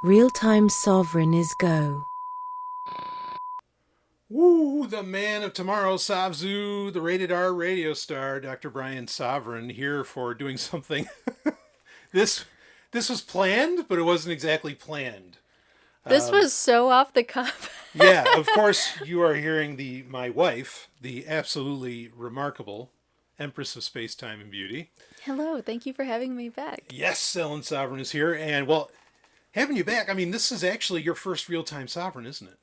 Real-Time Sovryn is go. Woo, the man of tomorrow, Savzu, the rated R radio star, Dr. Brian Sovryn, here for doing something. this this was planned, but it wasn't exactly planned. This was so off the cuff. Yeah, of course, you are hearing my wife, the absolutely remarkable Empress of Space, Time, and Beauty. Hello, thank you for having me back. Yes, Ellen Sovryn is here, and well, having you back, I mean, this is actually your first Real-Time Sovryn, isn't it?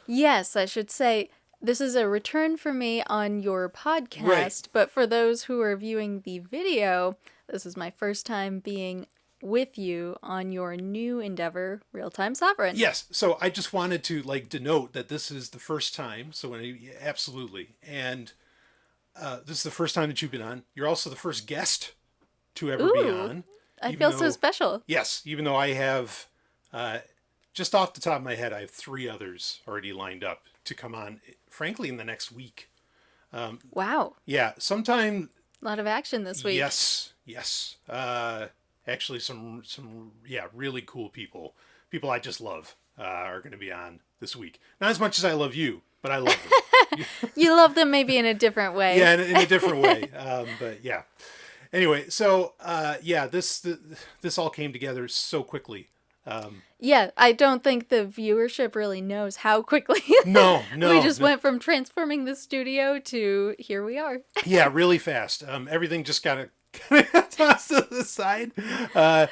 Yes, I should say this is a return for me on your podcast, Right. but for those who are viewing the video, this is my first time being with you on your new endeavor, Real-Time Sovryn. Yes, so I just wanted to denote that this is the first time. So absolutely, and this is the first time that you've been on. You're also the first guest to ever be on. I feel so special. Yes, even though I have, just off the top of my head, I have 3 others already lined up to come on. Frankly, in the next week. Wow, Yeah, sometime. a lot of action this week. Yes. Actually, some really cool people I just love, are going to be on this week. Not as much as I love you, but I love them. You love them maybe in a different way. Yeah, in a different way. But yeah. Anyway, so this all came together so quickly. Yeah, I don't think the viewership really knows how quickly. No. We just went from transforming the studio to here we are. Yeah, really fast. Everything just got tossed to the side.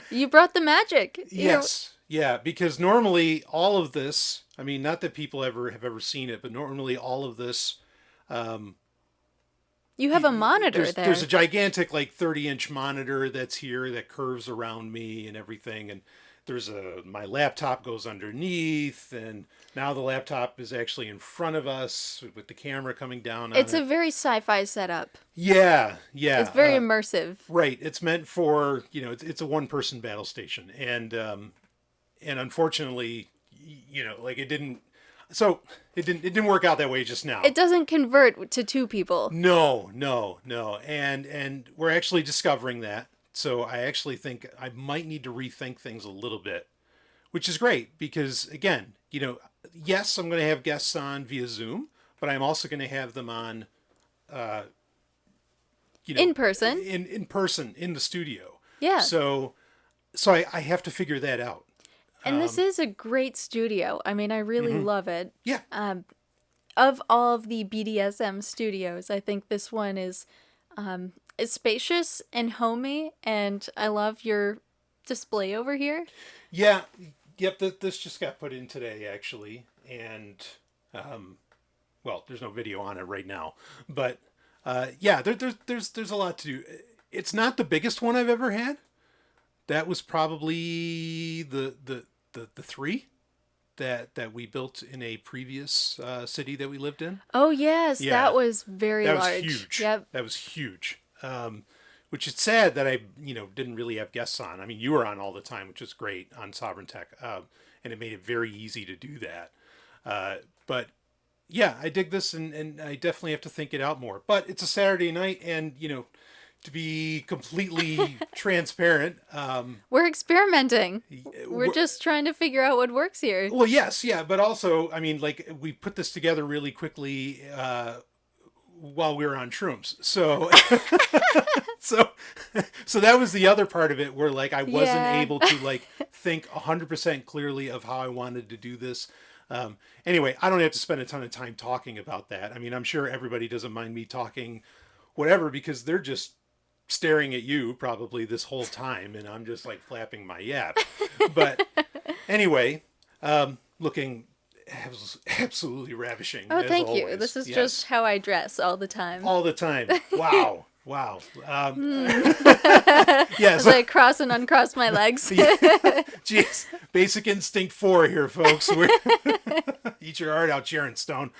You brought the magic. Yes. Yeah, because normally all of this, I mean, not that people have ever seen it, but normally all of this, You have a monitor there. there's a gigantic 30-inch monitor that's here that curves around me and everything, and my laptop goes underneath, and now the laptop is actually in front of us with the camera coming down on It's it. a very sci-fi setup. Yeah. It's very immersive. Right. It's meant for, it's a one-person battle station, and unfortunately, it didn't work out that way just now. It doesn't convert to 2 people. No. And we're actually discovering that. So I actually think I might need to rethink things a little bit, which is great because, again, yes, I'm going to have guests on via Zoom, but I'm also going to have them on, In person. in person in the studio. Yeah. So I have to figure that out. And this is a great studio. I mean, I really love it. Yeah. Of all of the BDSM studios, I think this one is spacious and homey, and I love your display over here. Yeah. Yep. This just got put in today, actually, and well, there's no video on it right now, but yeah, there's a lot to do. It's not the biggest one I've ever had. That was probably the 3 that we built in a previous city that we lived in. Oh yes, Yeah. that was very That large. was huge. Yep. That was huge. Which is sad that I didn't really have guests on. I mean, you were on all the time, which is great on Sovryn Tech, and it made it very easy to do that. But yeah, I dig this, and I definitely have to think it out more. But it's a Saturday night, and to be completely transparent, We're experimenting. We're just trying to figure out what works here. well, yes, yeah, but also, I mean, we put this together really quickly while we were on shrooms, so so that was the other part of it, where I wasn't Yeah. able to think 100% clearly of how I wanted to do this. Anyway, I don't have to spend a ton of time talking about that. I mean, I'm sure everybody doesn't mind me talking whatever, because they're just staring at you probably this whole time, and I'm just flapping my yap. But anyway, looking absolutely ravishing. Oh, as thank you. always. This is Yes. just how I dress all the time. All the time. Wow. Wow. As Yes. I cross and uncross my legs. Jeez. Basic Instinct 4 here, folks. Eat your heart out, Sharon Stone.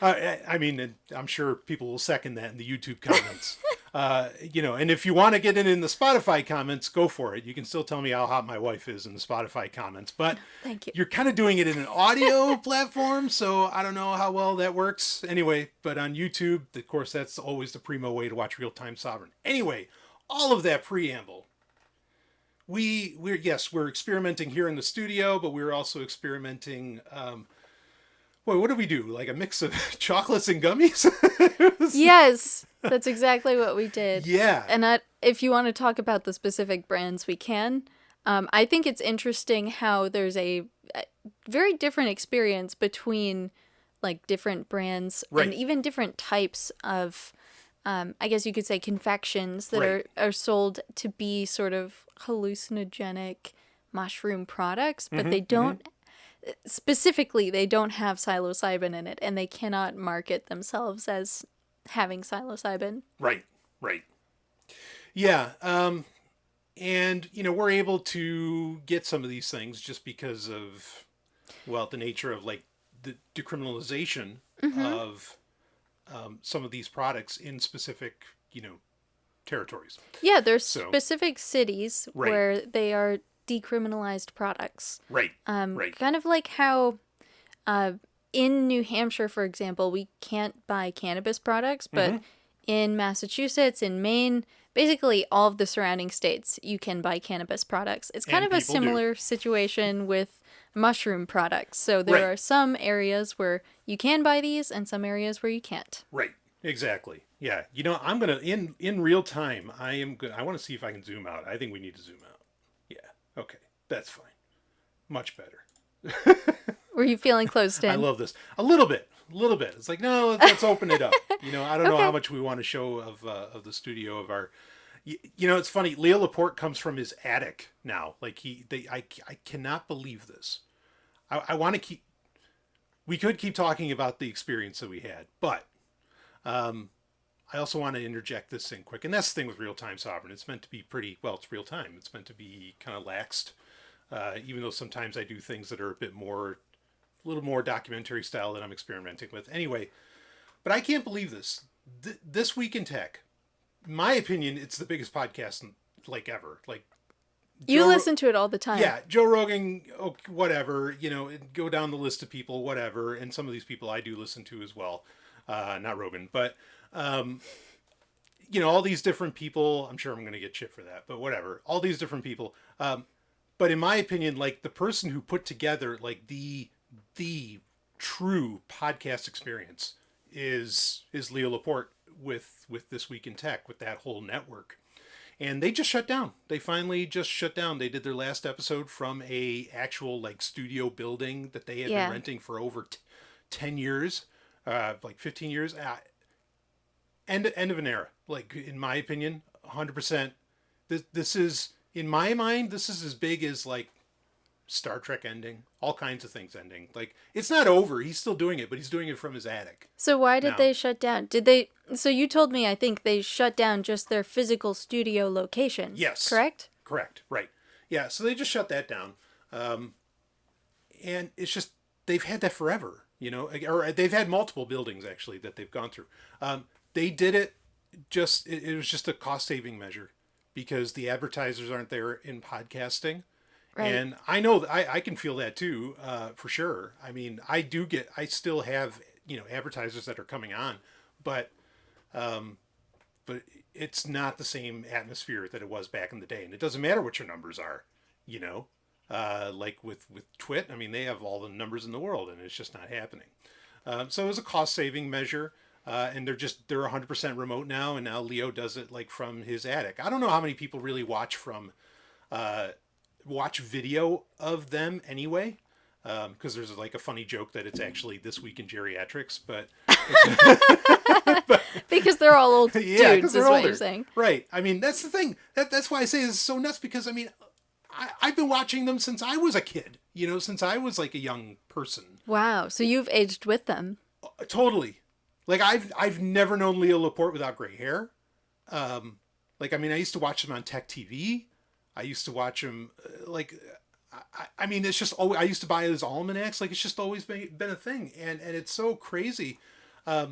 I mean, I'm sure people will second that in the YouTube comments. And if you want to get it in the Spotify comments, go for it. You can still tell me how hot my wife is in the Spotify comments, but Thank you. you're kind of doing it in an audio platform, so I don't know how well that works. Anyway, but on YouTube, of course, that's always the primo way to watch Real-Time Sovryn. Anyway, all of that preamble. we're experimenting here in the studio, but we're also experimenting. Boy, what do we do? Like a mix of chocolates and gummies? Yes, that's exactly what we did. Yeah. And if you want to talk about the specific brands, we can. I think it's interesting how there's a very different experience between like different brands and even different types of, I guess you could say, confections that are sold to be sort of hallucinogenic mushroom products, but they don't. Specifically, they don't have psilocybin in it, and they cannot market themselves as having psilocybin. Right. Yeah. And, we're able to get some of these things just because of, well, the nature of, like, the decriminalization of some of these products in specific, territories. Yeah, there's specific cities where they are decriminalized products. Right. Kind of like how in New Hampshire, for example, we can't buy cannabis products, but in Massachusetts, in Maine, basically all of the surrounding states, you can buy cannabis products. It's kind of a similar situation with mushroom products. So there are some areas where you can buy these and some areas where you can't. Right. Exactly. Yeah. I'm going to, in real time, I want to see if I can zoom out. I think we need to zoom out. Yeah. Okay. That's fine. Much better. Were you feeling closed in? I love this. A little bit. It's like, no, let's open it up. I don't know how much we want to show of the studio of our, it's funny. Leo Laporte comes from his attic now. Like I cannot believe this. I want to we could keep talking about the experience that we had, but, I also want to interject this in quick. And that's the thing with Real-Time Sovryn. It's meant to be it's real time. It's meant to be kind of laxed. Even though sometimes I do things that are a little more documentary style that I'm experimenting with. Anyway, but I can't believe this. This Week in Tech, in my opinion, it's the biggest podcast like ever. Like, you listen to it all the time. Yeah, Joe Rogan, whatever, go down the list of people, whatever. And some of these people I do listen to as well. Not Rogan, but, all these different people, I'm sure I'm going to get shit for that, but whatever. All these different people. But in my opinion, like the person who put together like the true podcast experience is Leo Laporte with This Week in Tech, with that whole network. And they just shut down. They finally just shut down. They did their last episode from a actual like studio building that they had been renting for over 10 years, like 15 years. End of an era. Like in my opinion, 100%. This is, in my mind, this is as big as like Star Trek ending, all kinds of things ending. Like, it's not over. He's still doing it, but he's doing it from his attic. So why did they shut down? So you told me, I think they shut down just their physical studio location. Yes. Correct? Correct. Right. Yeah. So they just shut that down. And it's just, they've had that forever, or they've had multiple buildings actually that they've gone through. They did it it was just a cost saving measure because the advertisers aren't there in podcasting. Right. And I know that I can feel that too, for sure. I mean, I still have, advertisers that are coming on, but it's not the same atmosphere that it was back in the day. And it doesn't matter what your numbers are, like with Twit. I mean, they have all the numbers in the world and it's just not happening. So it was a cost saving measure. And they're 100% remote now. And now Leo does it like from his attic. I don't know how many people really watch video of them anyway, because there's like a funny joke that it's actually This Week in Geriatrics, but because they're all old dudes, is what you're saying, right? I mean, that's the thing. That's why I say this is so nuts, because I mean, I've been watching them since I was a kid, since I was like a young person. Wow, so you've aged with them. Totally. Like I've never known Leo Laporte without gray hair. I used to watch him on Tech TV. I used to watch him, I mean, it's just always, I used to buy his almanacs. Like, it's just always been a thing. And it's so crazy. I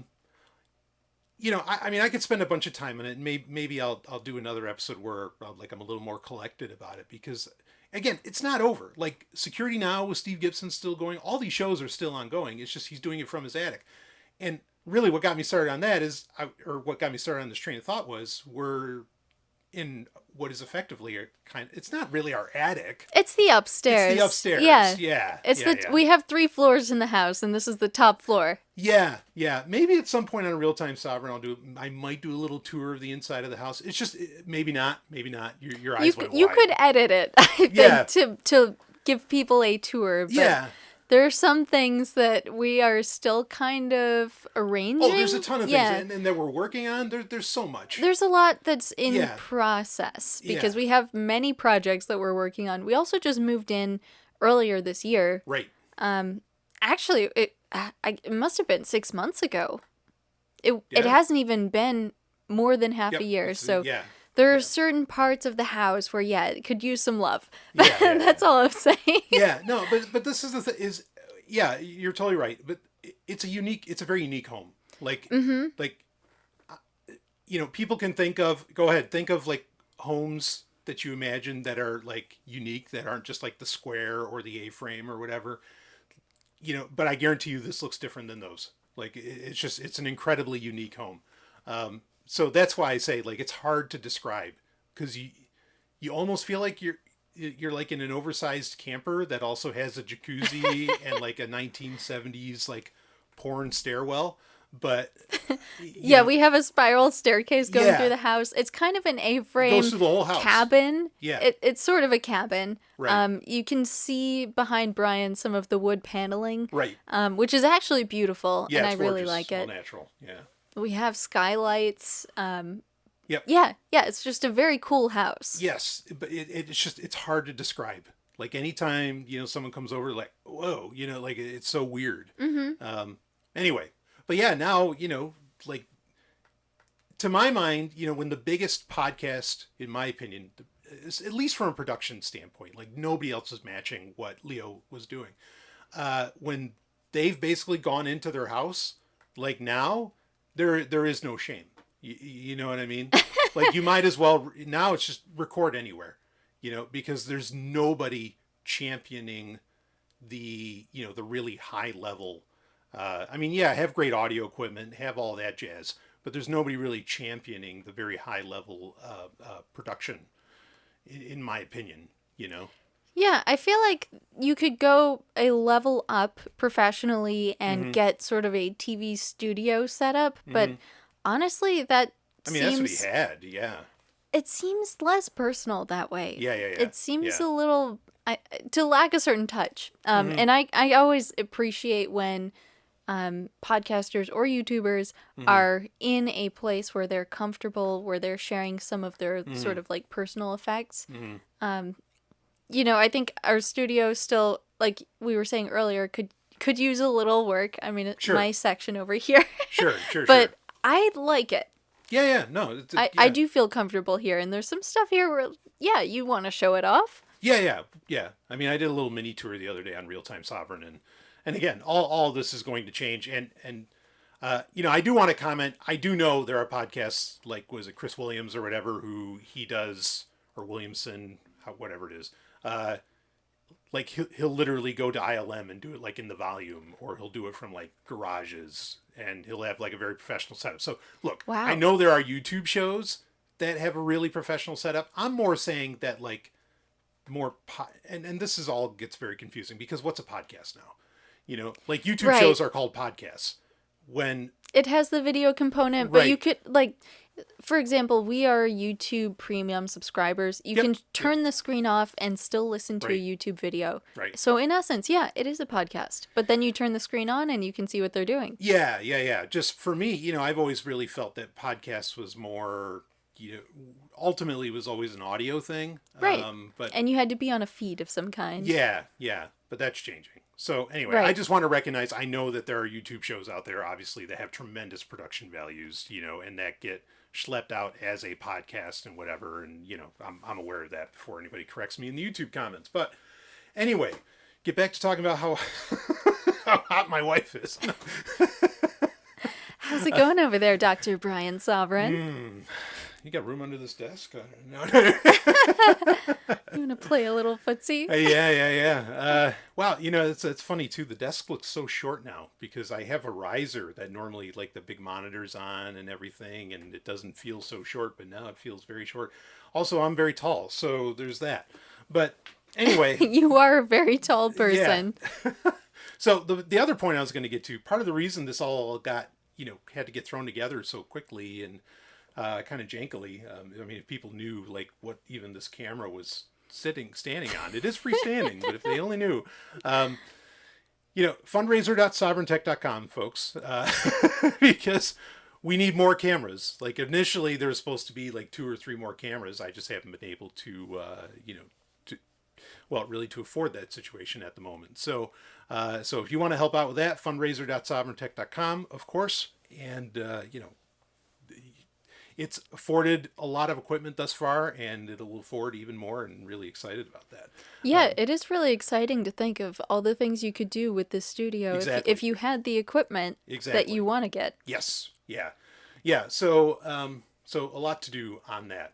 mean, I could spend a bunch of time on it. And maybe I'll do another episode where I'm a little more collected about it, because again, it's not over. Like Security Now with Steve Gibson still going. All these shows are still ongoing. It's just, he's doing it from his attic. And really what got me started on that what got me started on this train of thought was, we're in what is effectively it's not really our attic. It's the upstairs. It's the upstairs. Yeah. We have 3 floors in the house, and this is the top floor. Yeah. Maybe at some point on a Real-Time Sovryn, I might do a little tour of the inside of the house. It's just maybe not. Your eyes went wide. You could edit it, I think, to give people a tour. But there are some things that we are still kind of arranging. Oh, there's a ton of things and that we're working on. There's so much. There's a lot that's in process because we have many projects that we're working on. We also just moved in earlier this year. Right. Actually, it must have been 6 months ago. It hasn't even been more than half a year. So there are certain parts of the house where, it could use some love. That's all I'm saying. No, but this is the thing you're totally right. But it's a very unique home. Like, people can think of like homes that you imagine that are like unique, that aren't just like the square or the A-frame or whatever. But I guarantee you this looks different than those. Like, it's an incredibly unique home. So that's why I say, like, it's hard to describe because you almost feel like you're like in an oversized camper that also has a jacuzzi and like a 1970s like porn stairwell. But we have a spiral staircase going through the house. It's kind of an A-frame goes through the whole house. Cabin. Yeah, it's sort of a cabin. Right. You can see behind Brian some of the wood paneling. Right. Which is actually beautiful, and I really gorgeous. like it. All natural. Yeah. We have skylights. Yep. Yeah. It's just a very cool house. Yes, but it's hard to describe. Like anytime someone comes over, like whoa, like it's so weird. Mm-hmm. Anyway, but now like to my mind, when the biggest podcast, in my opinion, at least from a production standpoint, like nobody else is matching what Leo was doing. When they've basically gone into their house, like now. There is no shame. You know what I mean? Like you might as well, now it's just record anywhere, because there's nobody championing the really high level. Have great audio equipment, have all that jazz, but there's nobody really championing the very high level production, in my opinion, Yeah, I feel like you could go a level up professionally and get sort of a TV studio setup, but honestly, that's what he had, It seems less personal that way. Yeah. It seems a little to lack a certain touch. And I always appreciate when podcasters or YouTubers are in a place where they're comfortable, where they're sharing some of their sort of like personal effects. I think our studio still, like we were saying earlier, could use a little work. I mean, it's my section over here. Sure. But I like it. Yeah. No, I do feel comfortable here, and there's some stuff here where, you want to show it off. Yeah. I mean, I did a little mini tour the other day on Real-Time Sovryn, and again, all this is going to change, and I do want to comment. I do know there are podcasts like, was it Chris Williams or whatever, who he does, or Williamson, whatever it is. Like he'll literally go to ILM and do it like in the volume, or he'll do it from like garages, and he'll have like a very professional setup. So look, I know there are YouTube shows that have a really professional setup. I'm more saying that like and this is all gets very confusing because what's a podcast now? Like YouTube shows are called podcasts when it has the video component, but you could like. For example, we are YouTube premium subscribers. You can turn the screen off and still listen to a YouTube video. Right. So in essence, it is a podcast. But then you turn the screen on and you can see what they're doing. Yeah. Just for me, I've always really felt that podcasts was more, ultimately was always an audio thing. Right. And you had to be on a feed of some kind. Yeah. But that's changing. So anyway, I just want to recognize, I know that there are YouTube shows out there, obviously, that have tremendous production values, and that get schlepped out as a podcast and whatever. And, I'm aware of that before anybody corrects me in the YouTube comments. But anyway, get back to talking about how, how hot my wife is. How's it going over there, Dr. Brian Sovryn? You got room under this desk? No. You want to play a little footsie? Yeah. Wow, it's funny too. The desk looks so short now because I have a riser that normally like the big monitor's on and everything, and it doesn't feel so short, but now it feels very short. Also, I'm very tall, so there's that. But anyway. You are a very tall person. Yeah. So the other point I was going to get to, part of the reason this all got, had to get thrown together so quickly and kind of jankily. I mean, if people knew like what even this camera was standing on, it is freestanding, but if they only knew, fundraiser.sovryntech.com, folks, because we need more cameras. Like initially there was supposed to be like 2 or 3 more cameras. I just haven't been able to, really to afford that situation at the moment. So if you want to help out with that, fundraiser.sovryntech.com, of course. And, it's afforded a lot of equipment thus far, and it'll afford even more, and really excited about that. Yeah, it is really exciting to think of all the things you could do with this studio if you had the equipment that you want to get. Yes. Yeah. Yeah. So a lot to do on that.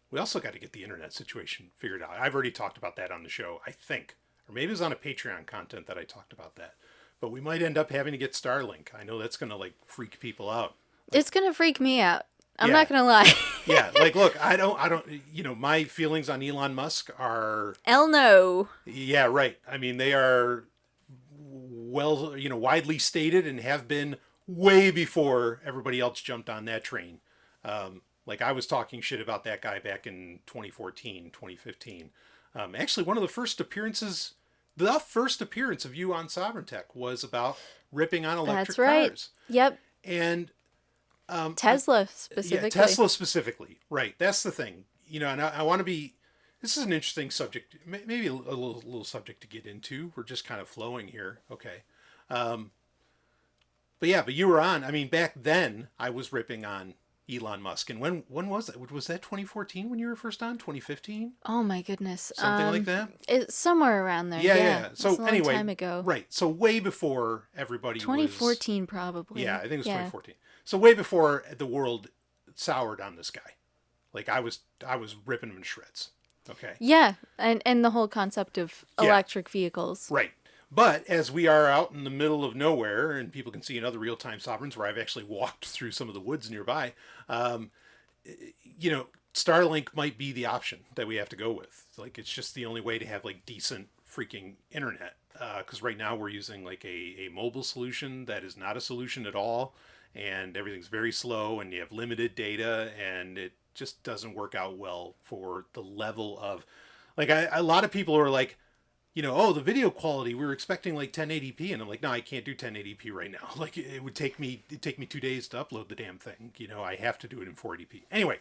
We also got to get the internet situation figured out. I've already talked about that on the show, I think. Or maybe it was on a Patreon content that I talked about that. But we might end up having to get Starlink. I know that's going to like freak people out. It's going to freak me out. I'm not going to lie. Yeah. Like, look, I don't, my feelings on Elon Musk are... Hell no. Yeah, right. I mean, they are widely stated and have been way before everybody else jumped on that train. Like I was talking shit about that guy back in 2014, 2015. Actually, one of the first appearances of you on Sovryn Tech was about ripping on electric cars. Yep. And Tesla specifically. Yeah, Tesla specifically. Right. That's the thing. And I want to be, this is an interesting subject, maybe a little subject to get into. We're just kind of flowing here. Okay. But you were on, I mean, back then I was ripping on Elon Musk. And when was that? Was that 2014 when you were first on? 2015? Oh my goodness. Something like that? It's somewhere around there. Yeah. So it's a anyway. long time ago. Right. So way before everybody 2014 probably. Yeah, I think it was 2014. So way before the world soured on this guy. Like I was ripping him in shreds. Okay. Yeah. And the whole concept of electric vehicles. Right. But as we are out in the middle of nowhere, and people can see in other Real-Time Sovryns where I've actually walked through some of the woods nearby, Starlink might be the option that we have to go with. Like, it's just the only way to have like decent freaking internet. Because right now we're using like a mobile solution that is not a solution at all, and everything's very slow, and you have limited data, and it just doesn't work out well for the level of, like, a lot of people are like, the video quality, we were expecting like 1080p. And I'm like, no, I can't do 1080p right now. Like it'd take me 2 days to upload the damn thing. I have to do it in 480p. Anyway,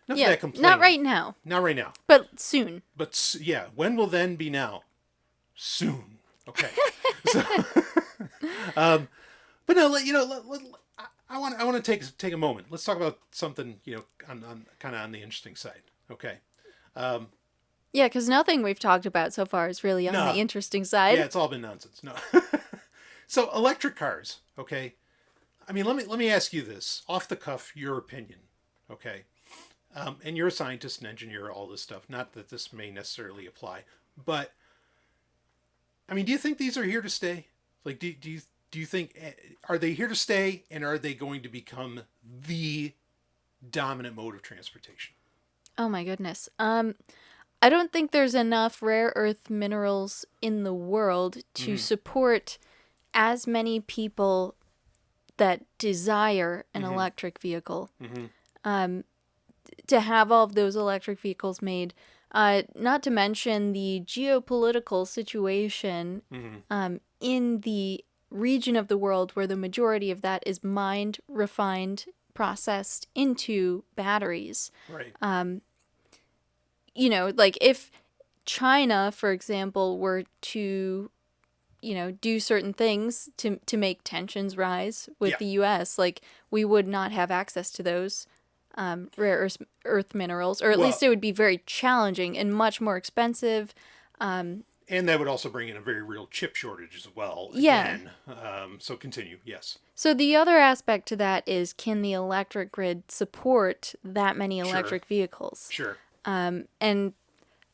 enough of that complaining. Not right now. Not right now. But soon. But yeah, when will then be now? Soon. Okay. So, but no, I want to take a moment. Let's talk about something, on kind of on the interesting side. Okay. Yeah, because nothing we've talked about so far is really on the interesting side. Yeah, it's all been nonsense. No. So electric cars, okay? I mean, let me ask you this, off the cuff, your opinion, okay? And you're a scientist and engineer, all this stuff. Not that this may necessarily apply, but I mean, do you think these are here to stay? Like, do you think, are they here to stay, and are they going to become the dominant mode of transportation? Oh my goodness. I don't think there's enough rare earth minerals in the world to support as many people that desire an electric vehicle. To have all of those electric vehicles made. Not to mention the geopolitical situation in the region of the world where the majority of that is mined, refined, processed into batteries. Right. Like if China, for example, were to, do certain things to make tensions rise with the U.S., like we would not have access to those rare earth minerals, or at least it would be very challenging and much more expensive. And that would also bring in a very real chip shortage as well. Yeah. Again. So continue, yes. So the other aspect to that is, can the electric grid support that many electric vehicles? Sure. And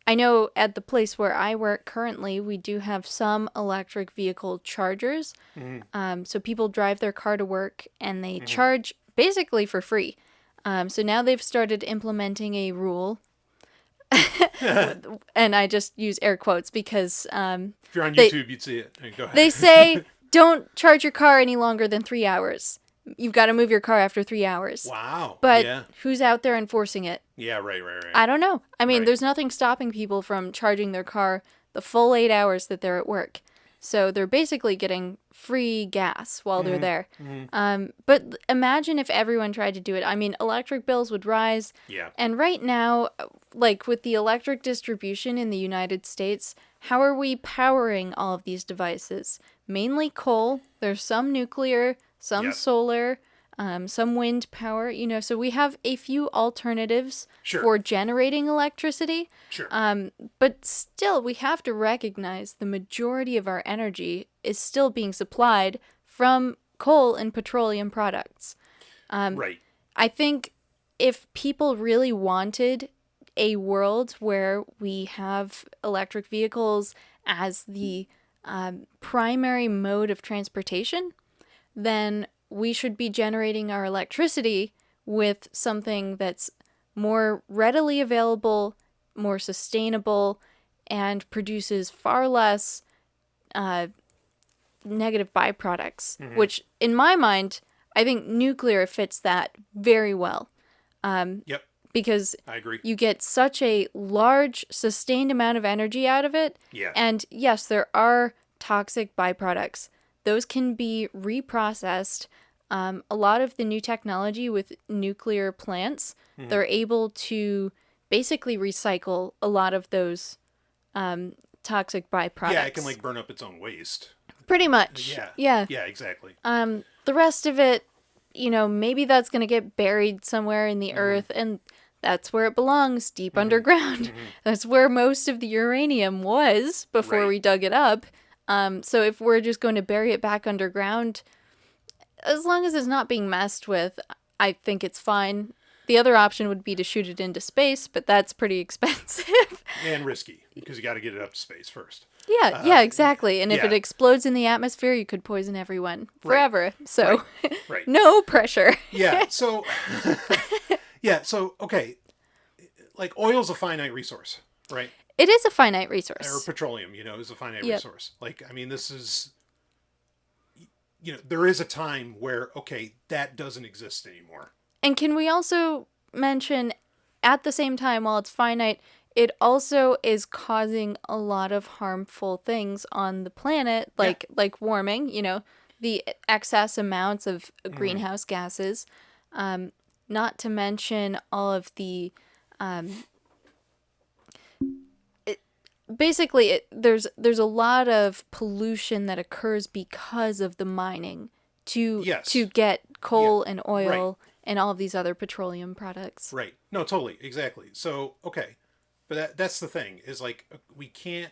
I know at the place where I work currently, we do have some electric vehicle chargers. So people drive their car to work and they charge basically for free. So now they've started implementing a rule. And I just use air quotes because if you're on YouTube, you'd see it. Go ahead. They say don't charge your car any longer than 3 hours. You've got to move your car after 3 hours. Wow. But yeah. Who's out there enforcing it? Yeah, right. I don't know. I mean, Right. There's nothing stopping people from charging their car the full 8 hours that they're at work. So they're basically getting free gas while they're there. But imagine if everyone tried to do it. I mean, electric bills would rise. Yeah. And right now, like with the electric distribution in the United States, how are we powering all of these devices? Mainly coal. There's some nuclear, some Yep. solar, some wind power. So we have a few alternatives Sure. for generating electricity. Sure. But still, we have to recognize the majority of our energy is still being supplied from coal and petroleum products. Right. I think if people really wanted a world where we have electric vehicles as the primary mode of transportation, then we should be generating our electricity with something that's more readily available, more sustainable, and produces far less negative byproducts, which in my mind, I think nuclear fits that very well. Yep. Because I agree. you get such a large, sustained amount of energy out of it. Yeah. And yes, there are toxic byproducts. Those can be reprocessed. A lot of the new technology with nuclear plants, they're able to basically recycle a lot of those toxic byproducts. Yeah, it can burn up its own waste. Pretty much. Yeah. Yeah, exactly. The rest of it, maybe that's going to get buried somewhere in the earth, and that's where it belongs, deep underground. That's where most of the uranium was before Right. we dug it up. So if we're just going to bury it back underground, as long as it's not being messed with, I think it's fine. The other option would be to shoot it into space, but that's pretty expensive. And risky, because you got to get it up to space first. Yeah, exactly. And if yeah. it explodes in the atmosphere, you could poison everyone forever. So, Right. no pressure. Yeah, so... okay. Oil's a finite resource, right? It is a finite Or resource. petroleum, is a finite Yep. resource. This is... there is a time where, okay, that doesn't exist anymore. And can we also mention, at the same time, while it's finite, it also is causing a lot of harmful things on the planet, like warming, the excess amounts of greenhouse gases, not to mention all of the... there's a lot of pollution that occurs because of the mining to get coal and oil and all of these other petroleum products. Right. No, totally. Exactly. So, okay. But that's the thing, is we can't...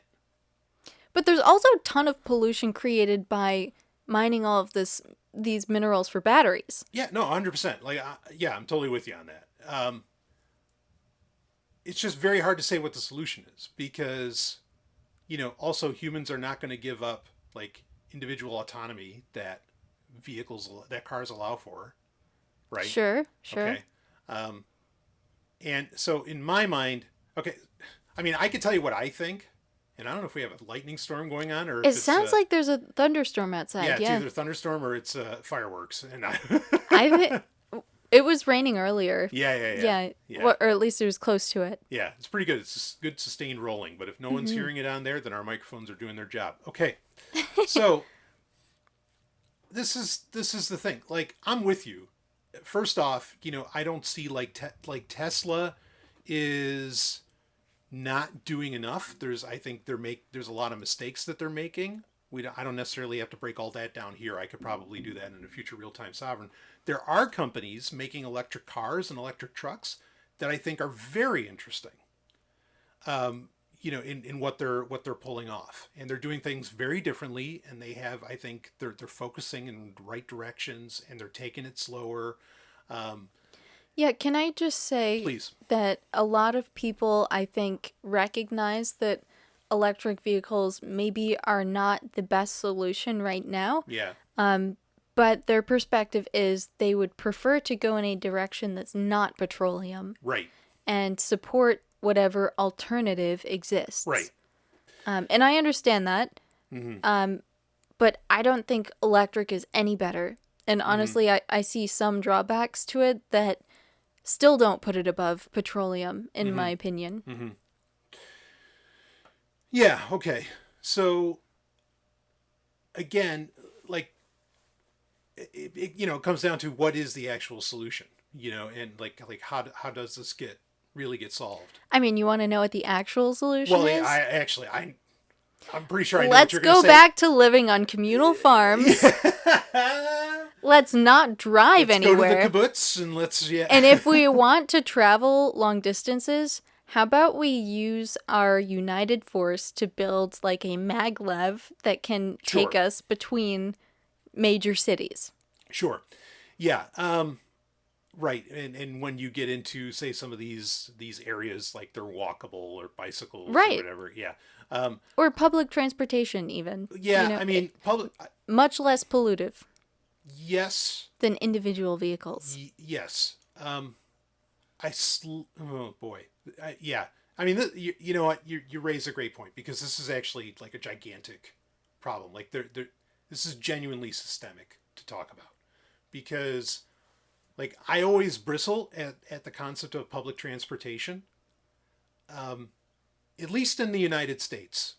But there's also a ton of pollution created by mining all of these minerals for batteries. Yeah, no, 100%. I'm totally with you on that. It's just very hard to say what the solution is, because, also humans are not going to give up individual autonomy that cars allow for, right? Sure. Okay. And so in my mind, okay, I mean, I could tell you what I think, and I don't know if we have a lightning storm going on, or if It sounds like there's a thunderstorm outside. it's either thunderstorm or it's fireworks, and It was raining earlier. Yeah. Or at least it was close to it. Yeah, it's pretty good. It's good sustained rolling, but if no one's hearing it on there, then our microphones are doing their job. Okay, so this is the thing. I'm with you. First off, I don't see Tesla is not doing enough. I think there's a lot of mistakes that they're making. I don't necessarily have to break all that down here. I could probably do that in a future Real-Time Sovryn. There are companies making electric cars and electric trucks that I think are very interesting. In what they're pulling off, and they're doing things very differently. And they have, I think, they're focusing in the right directions, and they're taking it slower. Yeah, can I just say Please. that a lot of people, I think, recognize that electric vehicles maybe are not the best solution right now. Yeah. But their perspective is they would prefer to go in a direction that's not petroleum. Right. And support whatever alternative exists. Right. And I understand that. But I don't think electric is any better. And honestly, I see some drawbacks to it that still don't put it above petroleum, in my opinion. Yeah, okay. So, again, like, it comes down to what is the actual solution, and like how does this really get solved? I mean, you want to know what the actual solution is? I'm pretty sure I know Let's what you're going to say. go back to living on communal farms. Let's not drive anywhere. Go to the kibbutz and let's, And if we want to travel long distances, how about we use our united force to build like a Mag-lev that can take us between major cities? Sure. Yeah. Right. And when you get into, say, some of these areas, like they're walkable or bicycles or whatever. Yeah. Or public transportation even. Yeah. I mean, much less pollutive. Yes. Than individual vehicles. Yes. Oh boy. Yeah. I mean, you know what? You raise a great point, because this is actually like a gigantic problem. Like this is genuinely systemic to talk about, because like I always bristle at the concept of public transportation. At least in the United States,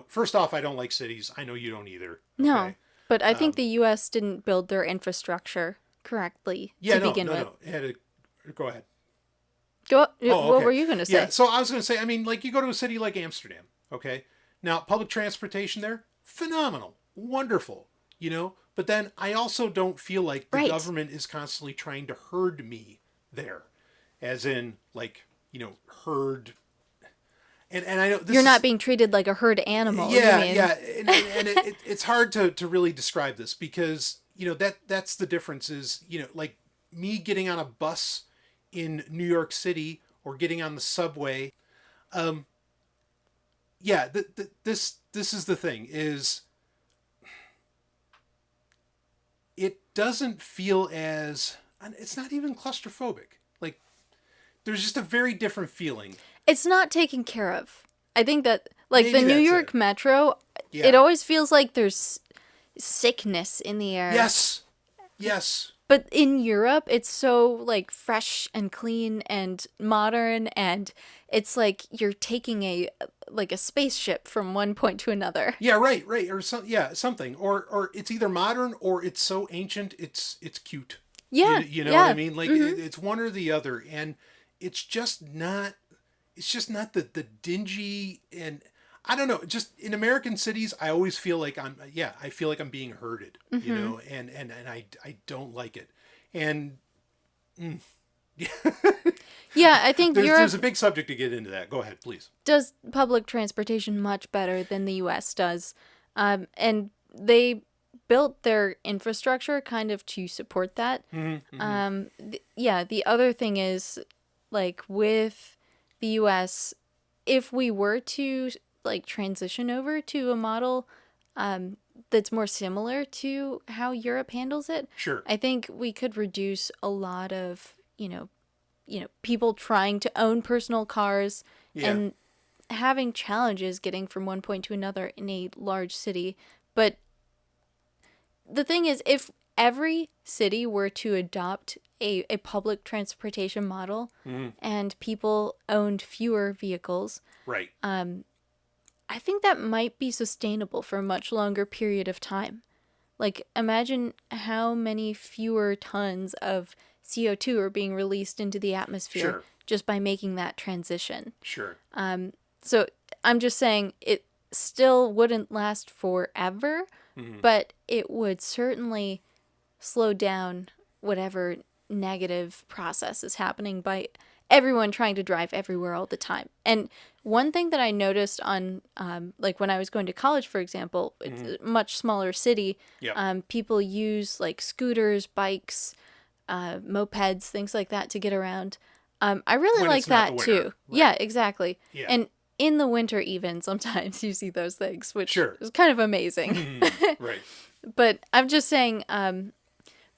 first off, I don't like cities. I know you don't either. Okay? No, but I think the U.S. didn't build their infrastructure correctly to begin with. Go ahead. What were you going to say? Yeah, so I was going to say, I mean, like you go to a city like Amsterdam, okay? Now, public transportation there, phenomenal, wonderful, But then I also don't feel like the government is constantly trying to herd me there, as in like, herd. And I know you're not being treated like a herd animal. Yeah, yeah, and it's hard to really describe this, because that's the difference is like me getting on a bus in New York City or getting on the subway. This is the thing is it doesn't feel as, it's not even claustrophobic. Like there's just a very different feeling. It's not taken care of. I think that like maybe the New York Metro, it always feels like there's sickness in the air. Yes. Yes. But in Europe, it's so like fresh and clean and modern, and it's like you're taking a spaceship from one point to another. Yeah, right, or something, or it's either modern or it's so ancient it's cute. Yeah, you know what I mean? Like it's one or the other, and it's just not. It's just not the dingy, and I don't know. Just in American cities, I always feel like I feel like I'm being herded, and I don't like it. And yeah, I think there's a big subject to get into that. Go ahead, please. Does public transportation much better than the U.S. does, and they built their infrastructure kind of to support that. The other thing is, like with the U.S., if we were to like transition over to a model that's more similar to how Europe handles it, sure, I think we could reduce a lot of people trying to own personal cars and having challenges getting from one point to another in a large city. But the thing is, if every city were to adopt a public transportation model and people owned fewer vehicles, right? I think that might be sustainable for a much longer period of time. Like, imagine how many fewer tons of CO2 are being released into the atmosphere just by making that transition. Sure. So I'm just saying it still wouldn't last forever, but it would certainly slow down whatever negative process is happening by everyone trying to drive everywhere all the time. And one thing that I noticed on, like when I was going to college, for example, it's a much smaller city. People use like scooters, bikes, mopeds, things like that to get around. I really like that too. Right. Yeah, exactly. Yeah. And in the winter even, sometimes you see those things, which Sure. is kind of amazing. Right. But I'm just saying,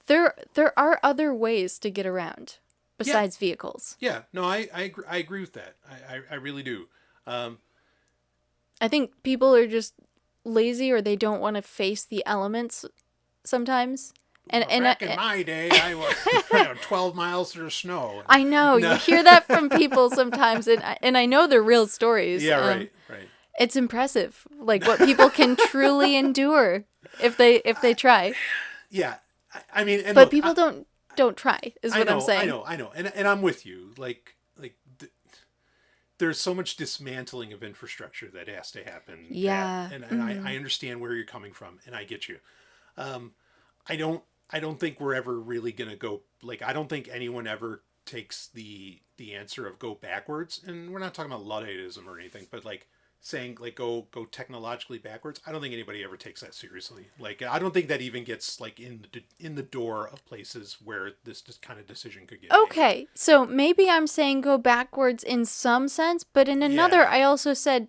there are other ways to get around besides vehicles. Yeah. No, I agree with that. I really do. I think people are just lazy, or they don't want to face the elements sometimes. And Back in my day, I was 12 miles through snow. I know you hear that from people sometimes, and I know they're real stories. Yeah, right. It's impressive, like what people can truly endure if they try. Yeah, I mean, and but look, people don't try, is what I'm saying. I know, and I'm with you. There's so much dismantling of infrastructure that has to happen. Yeah, and I understand where you're coming from, and I get you. I don't think we're ever really gonna go, like, I don't think anyone ever takes the answer of go backwards, and we're not talking about Ludditism or anything, but like saying like go technologically backwards. I don't think anybody ever takes that seriously. Like, I don't think that even gets like in the door of places where this kind of decision could get okay made. So maybe I'm saying go backwards in some sense, but in another I also said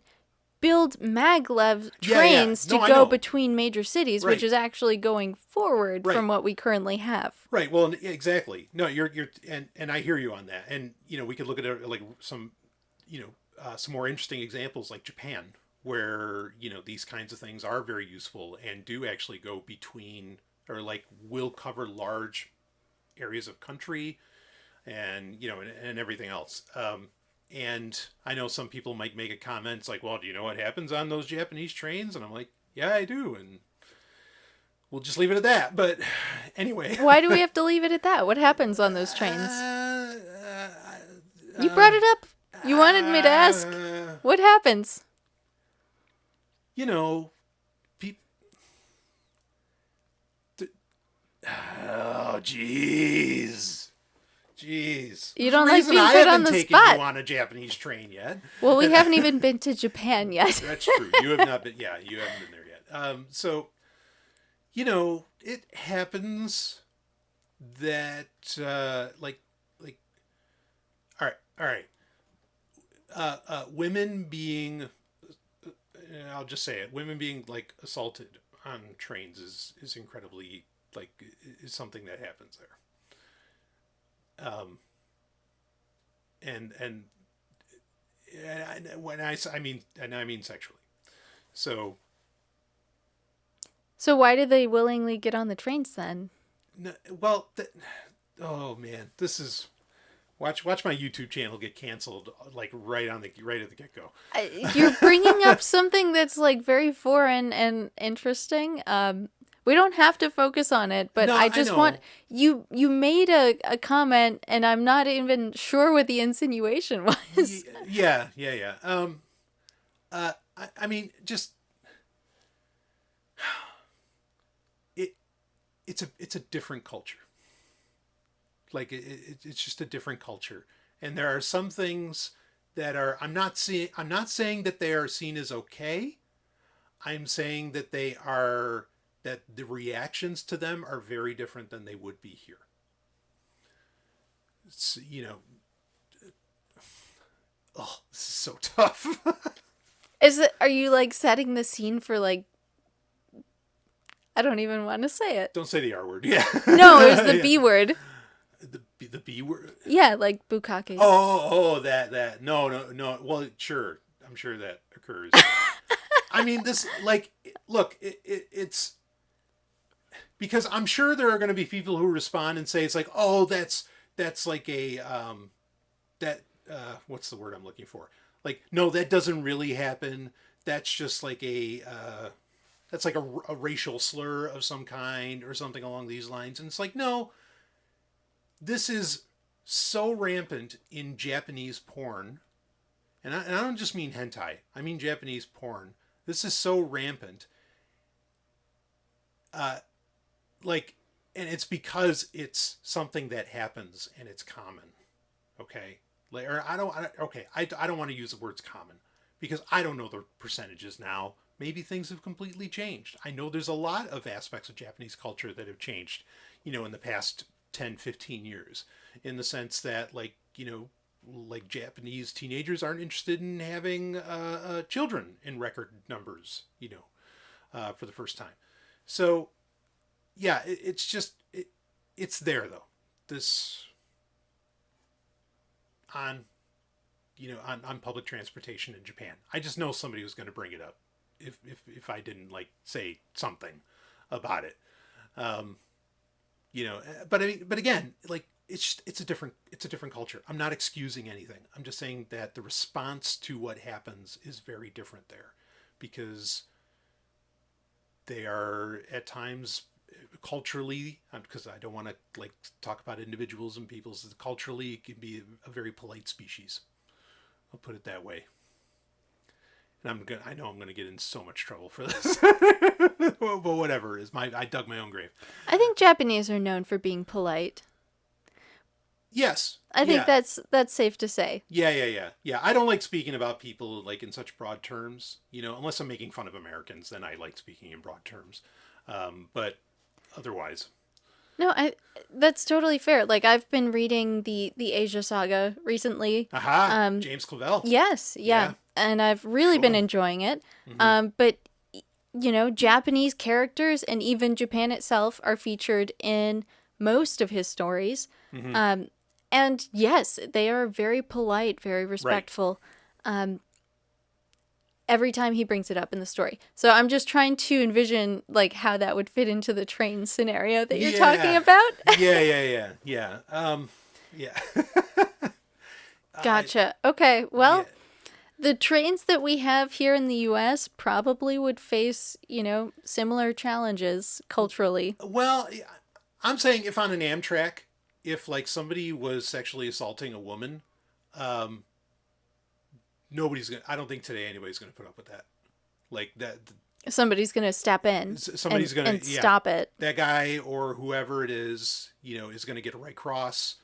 build Mag-lev trains to go between major cities, which is actually going forward from what we currently have. Right. Well, exactly. No, you're and I hear you on that. And we could look at like some some more interesting examples like Japan, where these kinds of things are very useful and do actually go between, or like will cover large areas of country, and and everything else. And I know some people might make a comment, it's like, well, do you know what happens on those Japanese trains? And I'm like, yeah, I do. And we'll just leave it at that. But anyway. Why do we have to leave it at that? What happens on those trains? You brought it up. You wanted me to ask. What happens? Oh, jeez. You don't like being put on the spot. I haven't taken you on a Japanese train yet. Well, we haven't even been to Japan yet. That's true. You have not been. Yeah, you haven't been there yet. So, it happens that all right. Women being, I'll just say it. Women being like assaulted on trains is incredibly is something that happens there. And when I mean sexually. So why do they willingly get on the trains then? No, well, oh man, this is watch my YouTube channel get canceled like right at the get-go. You're bringing up something that's like very foreign and interesting. We don't have to focus on it, but no, I just want you made a comment, and I'm not even sure what the insinuation was. Yeah. I mean, just it's a different culture. Like it's just a different culture, and there are some things that are I'm not saying that they are seen as okay. I'm saying that that the reactions to them are very different than they would be here. It's, oh, this is so tough. Are you like setting the scene for like, I don't even want to say it. Don't say the R word. Yeah. No, it was the B word. The B word? Yeah, like bukkake. Oh, that. No. Well, sure. I'm sure that occurs. I mean, this, like, look, it's, because I'm sure there are going to be people who respond and say, it's like, oh, that's like a, what's the word I'm looking for? Like, no, that doesn't really happen. That's just like that's like a racial slur of some kind or something along these lines. And it's like, no, this is so rampant in Japanese porn. And I don't just mean hentai. I mean Japanese porn. This is so rampant. And it's because it's something that happens and it's common. Okay? I don't want to use the words common because I don't know the percentages now. Maybe things have completely changed. I know there's a lot of aspects of Japanese culture that have changed, in the past 10, 15 years, in the sense that, like, like Japanese teenagers aren't interested in having children in record numbers, for the first time. So, yeah, it's there though. This on public transportation in Japan. I just know somebody was going to bring it up if I didn't like say something about it. But again, like it's a different culture. I'm not excusing anything. I'm just saying that the response to what happens is very different there, because they are at times culturally, because I don't want to like talk about individuals and people's, culturally it can be a very polite species. I'll put it that way. And I know I'm gonna get in so much trouble for this. But whatever, I dug my own grave. I think Japanese are known for being polite. Yes. I think that's safe to say. Yeah. I don't like speaking about people like in such broad terms, unless I'm making fun of Americans, then I like speaking in broad terms. But otherwise. No, that's totally fair. Like, I've been reading the Asia Saga recently. Aha, James Clavell. Yes, yeah. And I've really been enjoying it. Mm-hmm. But, Japanese characters and even Japan itself are featured in most of his stories. Mm-hmm. And yes, they are very polite, very respectful. Right. Every time he brings it up in the story. So I'm just trying to envision like how that would fit into the train scenario that you're talking about. Yeah. Yeah. Gotcha. Okay. Well, the trains that we have here in the US probably would face, similar challenges culturally. Well, I'm saying if on an Amtrak, if like somebody was sexually assaulting a woman, I don't think today anybody's gonna put up with that. Like that. Somebody's gonna step in. Somebody's gonna stop it. That guy or whoever it is, is gonna get a Red Cross.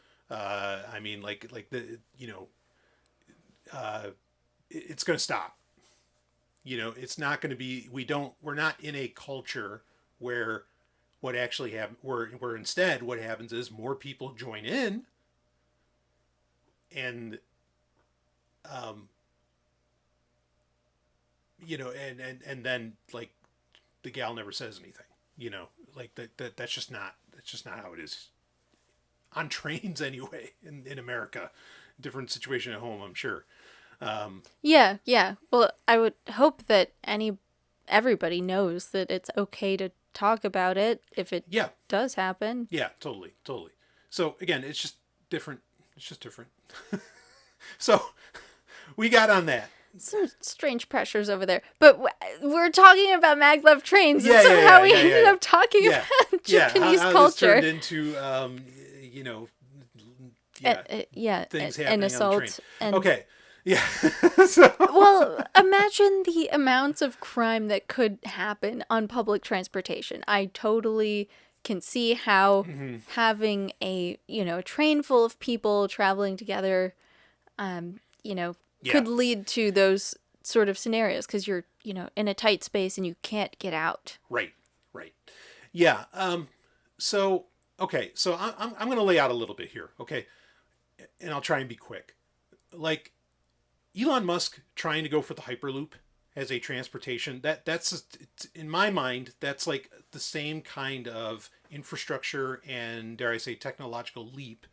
It's gonna stop. It's not gonna be. We're not in a culture where what actually happens. Where instead what happens is more people join in, and and then like the gal never says anything, like that's just not how it is on trains anyway in America. Different situation at home, I'm sure. Yeah. Well, I would hope that everybody knows that it's okay to talk about it if it does happen. Yeah, totally. So again, it's just different. So we got on that. Some strange pressures over there. But we're talking about Mag-lev trains, and somehow we ended up talking about Japanese culture. This turned into, things happening an assault. On the train. Okay. Yeah. Well, imagine the amounts of crime that could happen on public transportation. I totally can see how having a train full of people traveling together, could lead to those sort of scenarios because you're, in a tight space and you can't get out. Right. Yeah. So I'm going to lay out a little bit here. Okay. And I'll try and be quick. Like Elon Musk trying to go for the Hyperloop as a transportation, that's in my mind, that's like the same kind of infrastructure and, dare I say, technological leap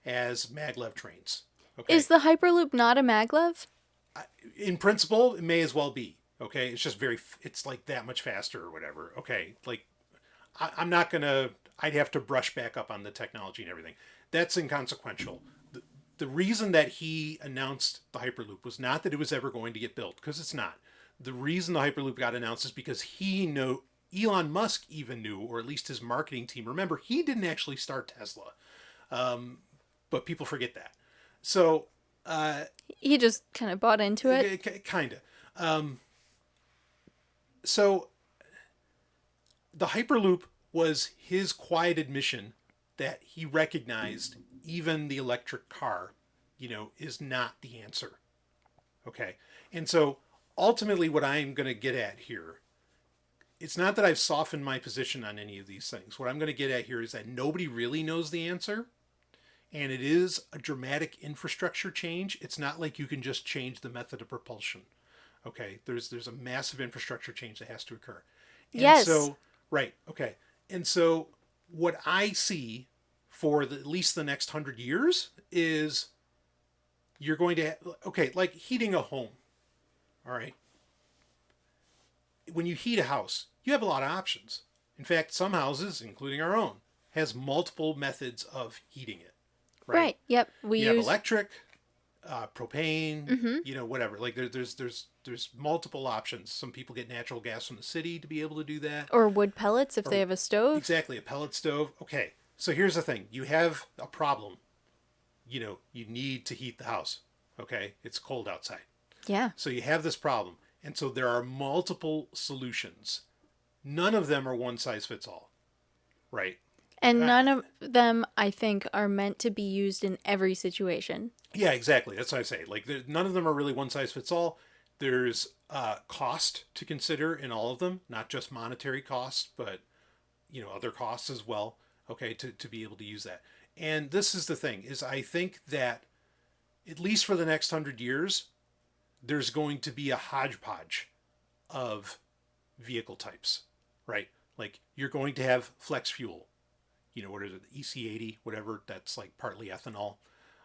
as Mag-lev trains. Okay. Is the Hyperloop not a Mag-lev? In principle, it may as well be. Okay. It's just it's like that much faster or whatever. Okay. Like I'd have to brush back up on the technology and everything. That's inconsequential. The reason that he announced the Hyperloop was not that it was ever going to get built, because it's not. The reason the Hyperloop got announced is because Elon Musk even knew, or at least his marketing team. Remember, he didn't actually start Tesla. But people forget that. So he just kind of bought into it. Kind of. So the Hyperloop was his quiet admission that he recognized even the electric car, is not the answer. Okay. And so ultimately what I'm going to get at here, it's not that I've softened my position on any of these things. What I'm going to get at here is that nobody really knows the answer. and it is a dramatic infrastructure change. It's not like you can just change the method of propulsion. Okay, there's a massive infrastructure change that has to occur. And yes. So, right, okay. And so what I see for at least the next 100 years is you're going to, okay, like heating a home. All right. When you heat a house, you have a lot of options. In fact, some houses, including our own, has multiple methods of heating it. Right. Yep. You have electric, propane, whatever. Like there's multiple options. Some people get natural gas from the city to be able to do that. Or wood pellets if they have a stove. Exactly, a pellet stove. Okay, so here's the thing. You have a problem. You need to heat the house. Okay, it's cold outside. Yeah. So you have this problem. And so there are multiple solutions. None of them are one size fits all. Right? And none of them, I think, are meant to be used in every situation. Yeah, exactly. That's what I say. Like, none of them are really one size fits all. There's cost to consider in all of them, not just monetary costs, but other costs as well. Okay, to be able to use that. And this is the thing: is I think that at least for the next 100 years, there's going to be a hodgepodge of vehicle types, right? Like you're going to have flex fuel. What is it, EC80, whatever, that's like partly ethanol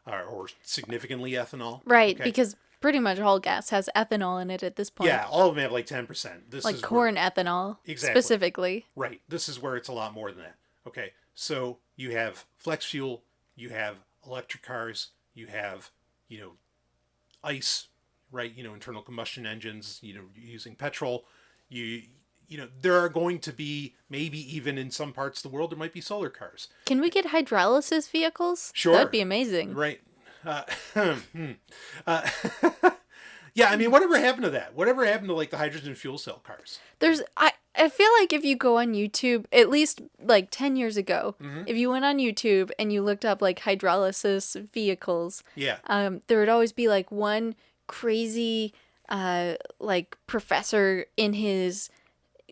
or significantly ethanol. Right, okay? Because pretty much all gas has ethanol in it at this point. Yeah, all of them have like 10%. This like is corn ethanol, specifically. Right, this is where it's a lot more than that. Okay, so you have flex fuel, you have electric cars, you have, ICE, right, internal combustion engines, using petrol. There are going to be, maybe even in some parts of the world, there might be solar cars. Can we get hydrolysis vehicles? Sure. That'd be amazing. Right. Yeah, I mean, whatever happened to that? Whatever happened to, like, the hydrogen fuel cell cars? I feel like if you go on YouTube, at least, like, 10 years ago, if you went on YouTube and you looked up, like, hydrolysis vehicles, yeah, there would always be, like, one crazy, like, professor in his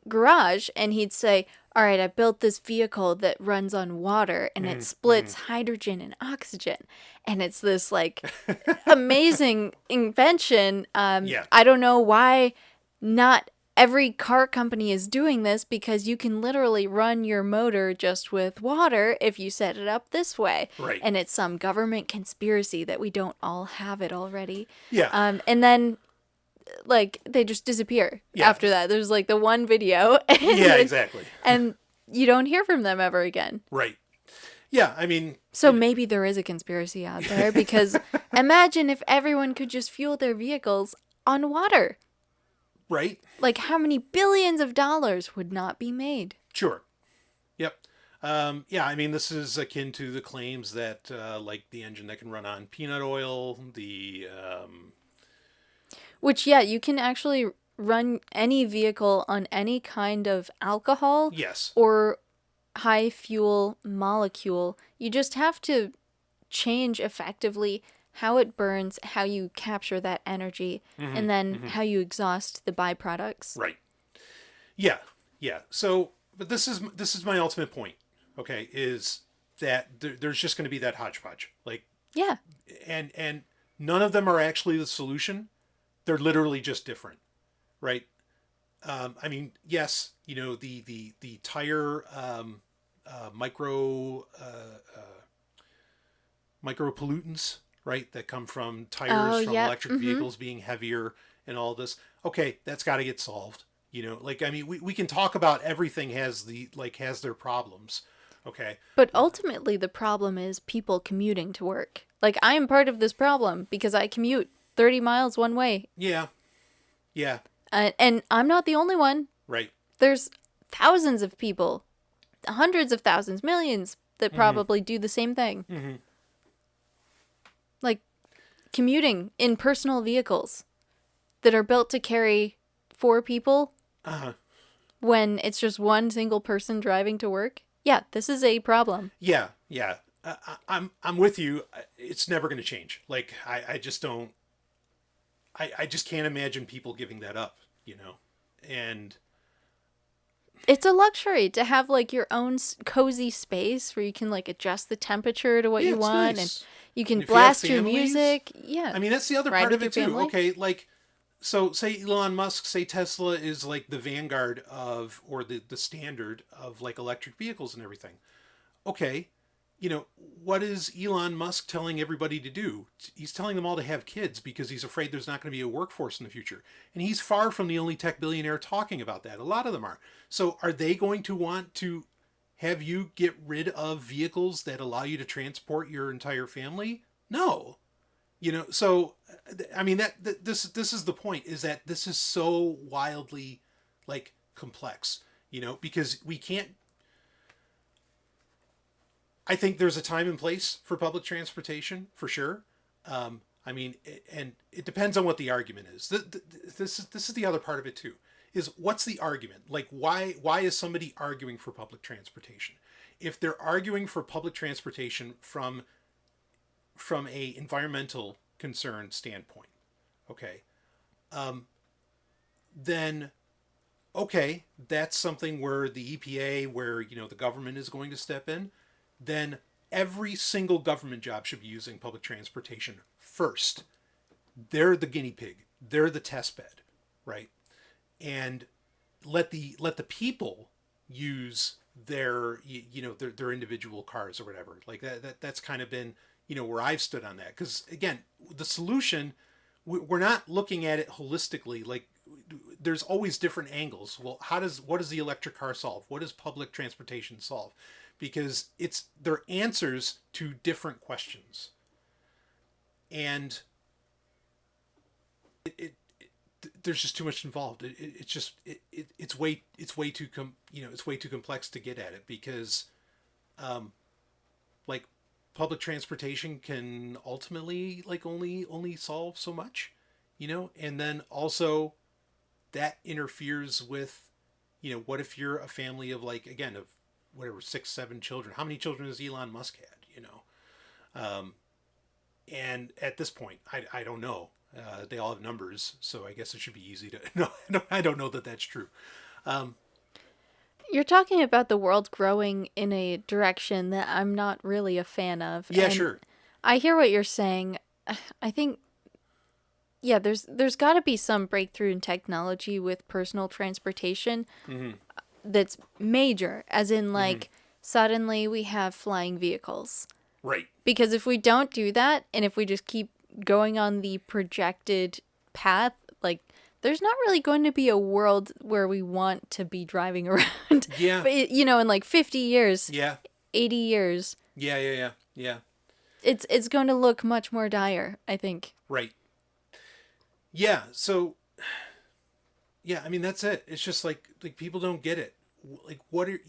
garage, and he'd say, all right, I built this vehicle that runs on water and it splits hydrogen and oxygen, and it's this like amazing invention. I don't know why not every car company is doing this, because you can literally run your motor just with water if you set it up this way. Right. And it's some government conspiracy that we don't all have it already. Yeah. And then like they just disappear after that. There's like the one video. Yeah, exactly. And you don't hear from them ever again. Right. Yeah, I mean... So maybe there is a conspiracy out there, because imagine if everyone could just fuel their vehicles on water. Right. Like how many billions of dollars would not be made? Sure. Yep. Yeah, I mean, this is akin to the claims that, like, the engine that can run on peanut oil, Which, yeah, you can actually run any vehicle on any kind of alcohol. Yes. Or high fuel molecule. You just have to change effectively how it burns, how you capture that energy, and then how you exhaust the byproducts. Right. Yeah. Yeah. So, but this is my ultimate point. Okay, is that there's just going to be that hodgepodge. Like. Yeah. And none of them are actually the solution. They're literally just different, right? I mean, yes, the tire micro pollutants, right, that come from tires from electric vehicles being heavier and all this. Okay, that's got to get solved. Like, I mean, we can talk about everything has their problems. Okay. But ultimately, the problem is people commuting to work. Like, I am part of this problem because I commute 30 miles one way. Yeah. Yeah. And I'm not the only one. Right. There's thousands of people, hundreds of thousands, millions that probably do the same thing. Mm-hmm. Like commuting in personal vehicles that are built to carry 4 people when it's just one single person driving to work. Yeah, this is a problem. Yeah, yeah. I'm with you. It's never going to change. Like, I just don't... I just can't imagine people giving that up, And It's a luxury to have like your own cozy space where you can like adjust the temperature to what you want, nice. and you can And if you have blast your families, music. Yeah. I mean, that's the other Ride part with of it your too. family. Okay, like, so say Elon Musk, say Tesla is like the vanguard of, or the standard of like electric vehicles and everything. Okay, what is Elon Musk telling everybody to do? He's telling them all to have kids because he's afraid there's not going to be a workforce in the future. And he's far from the only tech billionaire talking about that. A lot of them are. So are they going to want to have you get rid of vehicles that allow you to transport your entire family? No. So I mean this is the point, is that this is so wildly like complex, because we can't. I think there's a time and place for public transportation for sure. I mean, and it depends on what the argument is. This is the other part of it too. Is what's the argument? Like, why is somebody arguing for public transportation? If they're arguing for public transportation from a environmental concern standpoint, okay, then okay, that's something where the EPA, where the government is going to step in. Then every single government job should be using public transportation first. They're the guinea pig. They're the test bed, right? And let the people use their their individual cars or whatever. Like that's kind of been where I've stood on that, because again, the solution, we're not looking at it holistically. Like, there's always different angles. Well, what does the electric car solve? What does public transportation solve? Because they're answers to different questions, and there's just too much involved. It's way too complex to get at it, because like, public transportation can ultimately like only solve so much, and then also that interferes with, what if you're a family of, like, again, of whatever, 6-7 children. How many children has Elon Musk had? And at this point, I don't know. They all have numbers, so I guess it should be easy to. No, I don't know that that's true. You're talking about the world growing in a direction that I'm not really a fan of. Yeah, and sure. I hear what you're saying. I think, yeah, there's got to be some breakthrough in technology with personal transportation. Mm-hmm. That's major, as in like Mm-hmm. suddenly we have flying vehicles. Right. Because if we don't do that, and if we just keep going on the projected path, like, there's not really going to be a world where we want to be driving around. Yeah. But in like 50 years, Yeah. 80 years, Yeah. it's going to look much more dire, I think. Right. Yeah. So. Yeah, I mean, that's it. It's just like people don't get it. Like, what are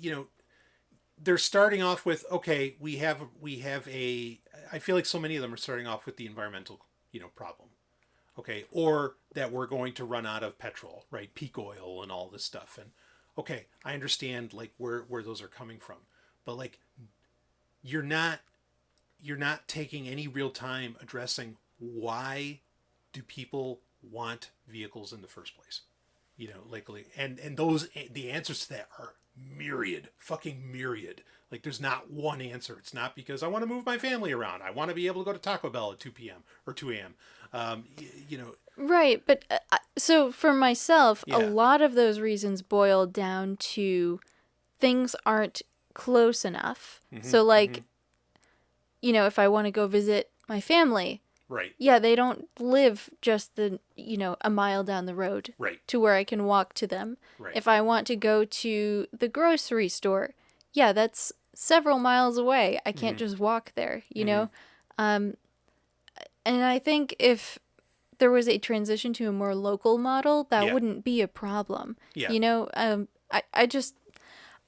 they're starting off with, okay, we have a. I feel like so many of them are starting off with the environmental problem, okay, or that we're going to run out of petrol, right? Peak oil and all this stuff. And okay, I understand like where those are coming from, but like, you're not taking any real time addressing why do people want vehicles in the first place. And the answers to that are fucking myriad. Like, there's not one answer. It's not because I want to move my family around. I want to be able to go to Taco Bell at 2 p.m. or 2 a.m. Right, but so for myself, Yeah. a lot of those reasons boil down to things aren't close enough. Mm-hmm, So like, if I want to go visit my family, right. yeah, they don't live just a mile down the road Right. to where I can walk to them. Right. If I want to go to the grocery store, yeah, that's several miles away. I can't just walk there, And I think if there was a transition to a more local model, that Yeah. wouldn't be a problem. Yeah.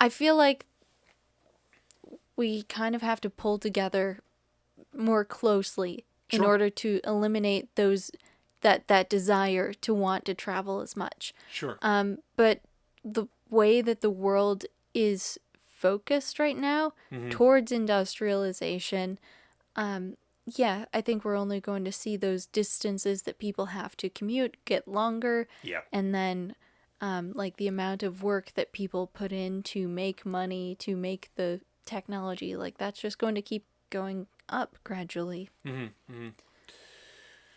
I feel like we kind of have to pull together more closely in Sure. order to eliminate that desire to want to travel as much. Sure. But the way that the world is focused right now Mm-hmm. towards industrialization, yeah, I think we're only going to see those distances that people have to commute get longer. Yeah. And then like the amount of work that people put in to make money, to make the technology, like that's just going to keep going up gradually.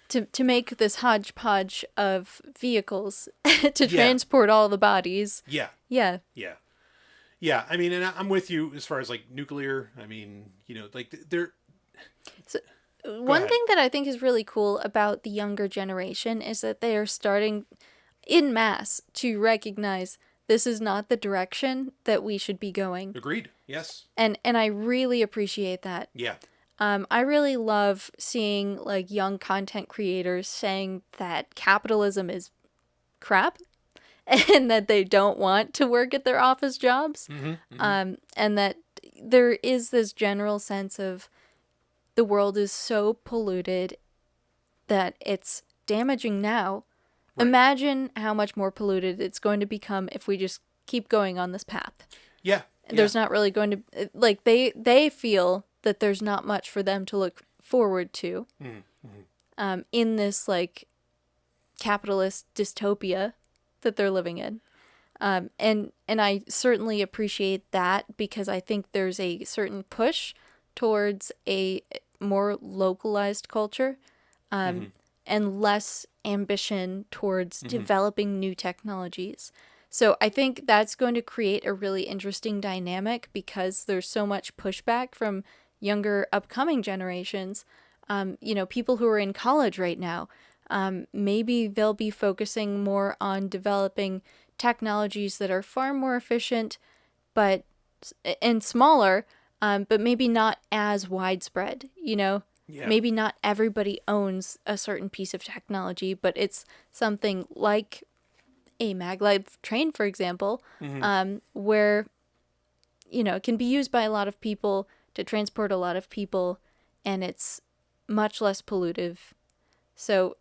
To make this hodgepodge of vehicles to transport all the bodies. Yeah. Yeah. I mean, and I'm with you as far as like nuclear. I mean, like they're. So, one thing that I think is really cool about the younger generation is that they are starting in mass to recognize this is not the direction that we should be going. Agreed. Yes. And I really appreciate that. Yeah. I really love seeing like young content creators saying that capitalism is crap and that they don't want to work at their office jobs. And that there is this general sense of the world is so polluted that it's damaging now. Right. Imagine how much more polluted it's going to become if we just keep going on this path. Yeah. There's not really going to, like, they feel that there's not much for them to look forward to in this, like, capitalist dystopia that they're living in. And I certainly appreciate that because I think there's a certain push towards a more localized culture and less ambition towards developing new technologies. So I think that's going to create a really interesting dynamic because there's so much pushback from younger upcoming generations. People who are in college right now, maybe they'll be focusing more on developing technologies that are far more efficient and smaller, but maybe not as widespread, Yeah. Maybe not everybody owns a certain piece of technology, but it's something like a Mag-lev train, for example, where, it can be used by a lot of people to transport a lot of people, and it's much less pollutive. So,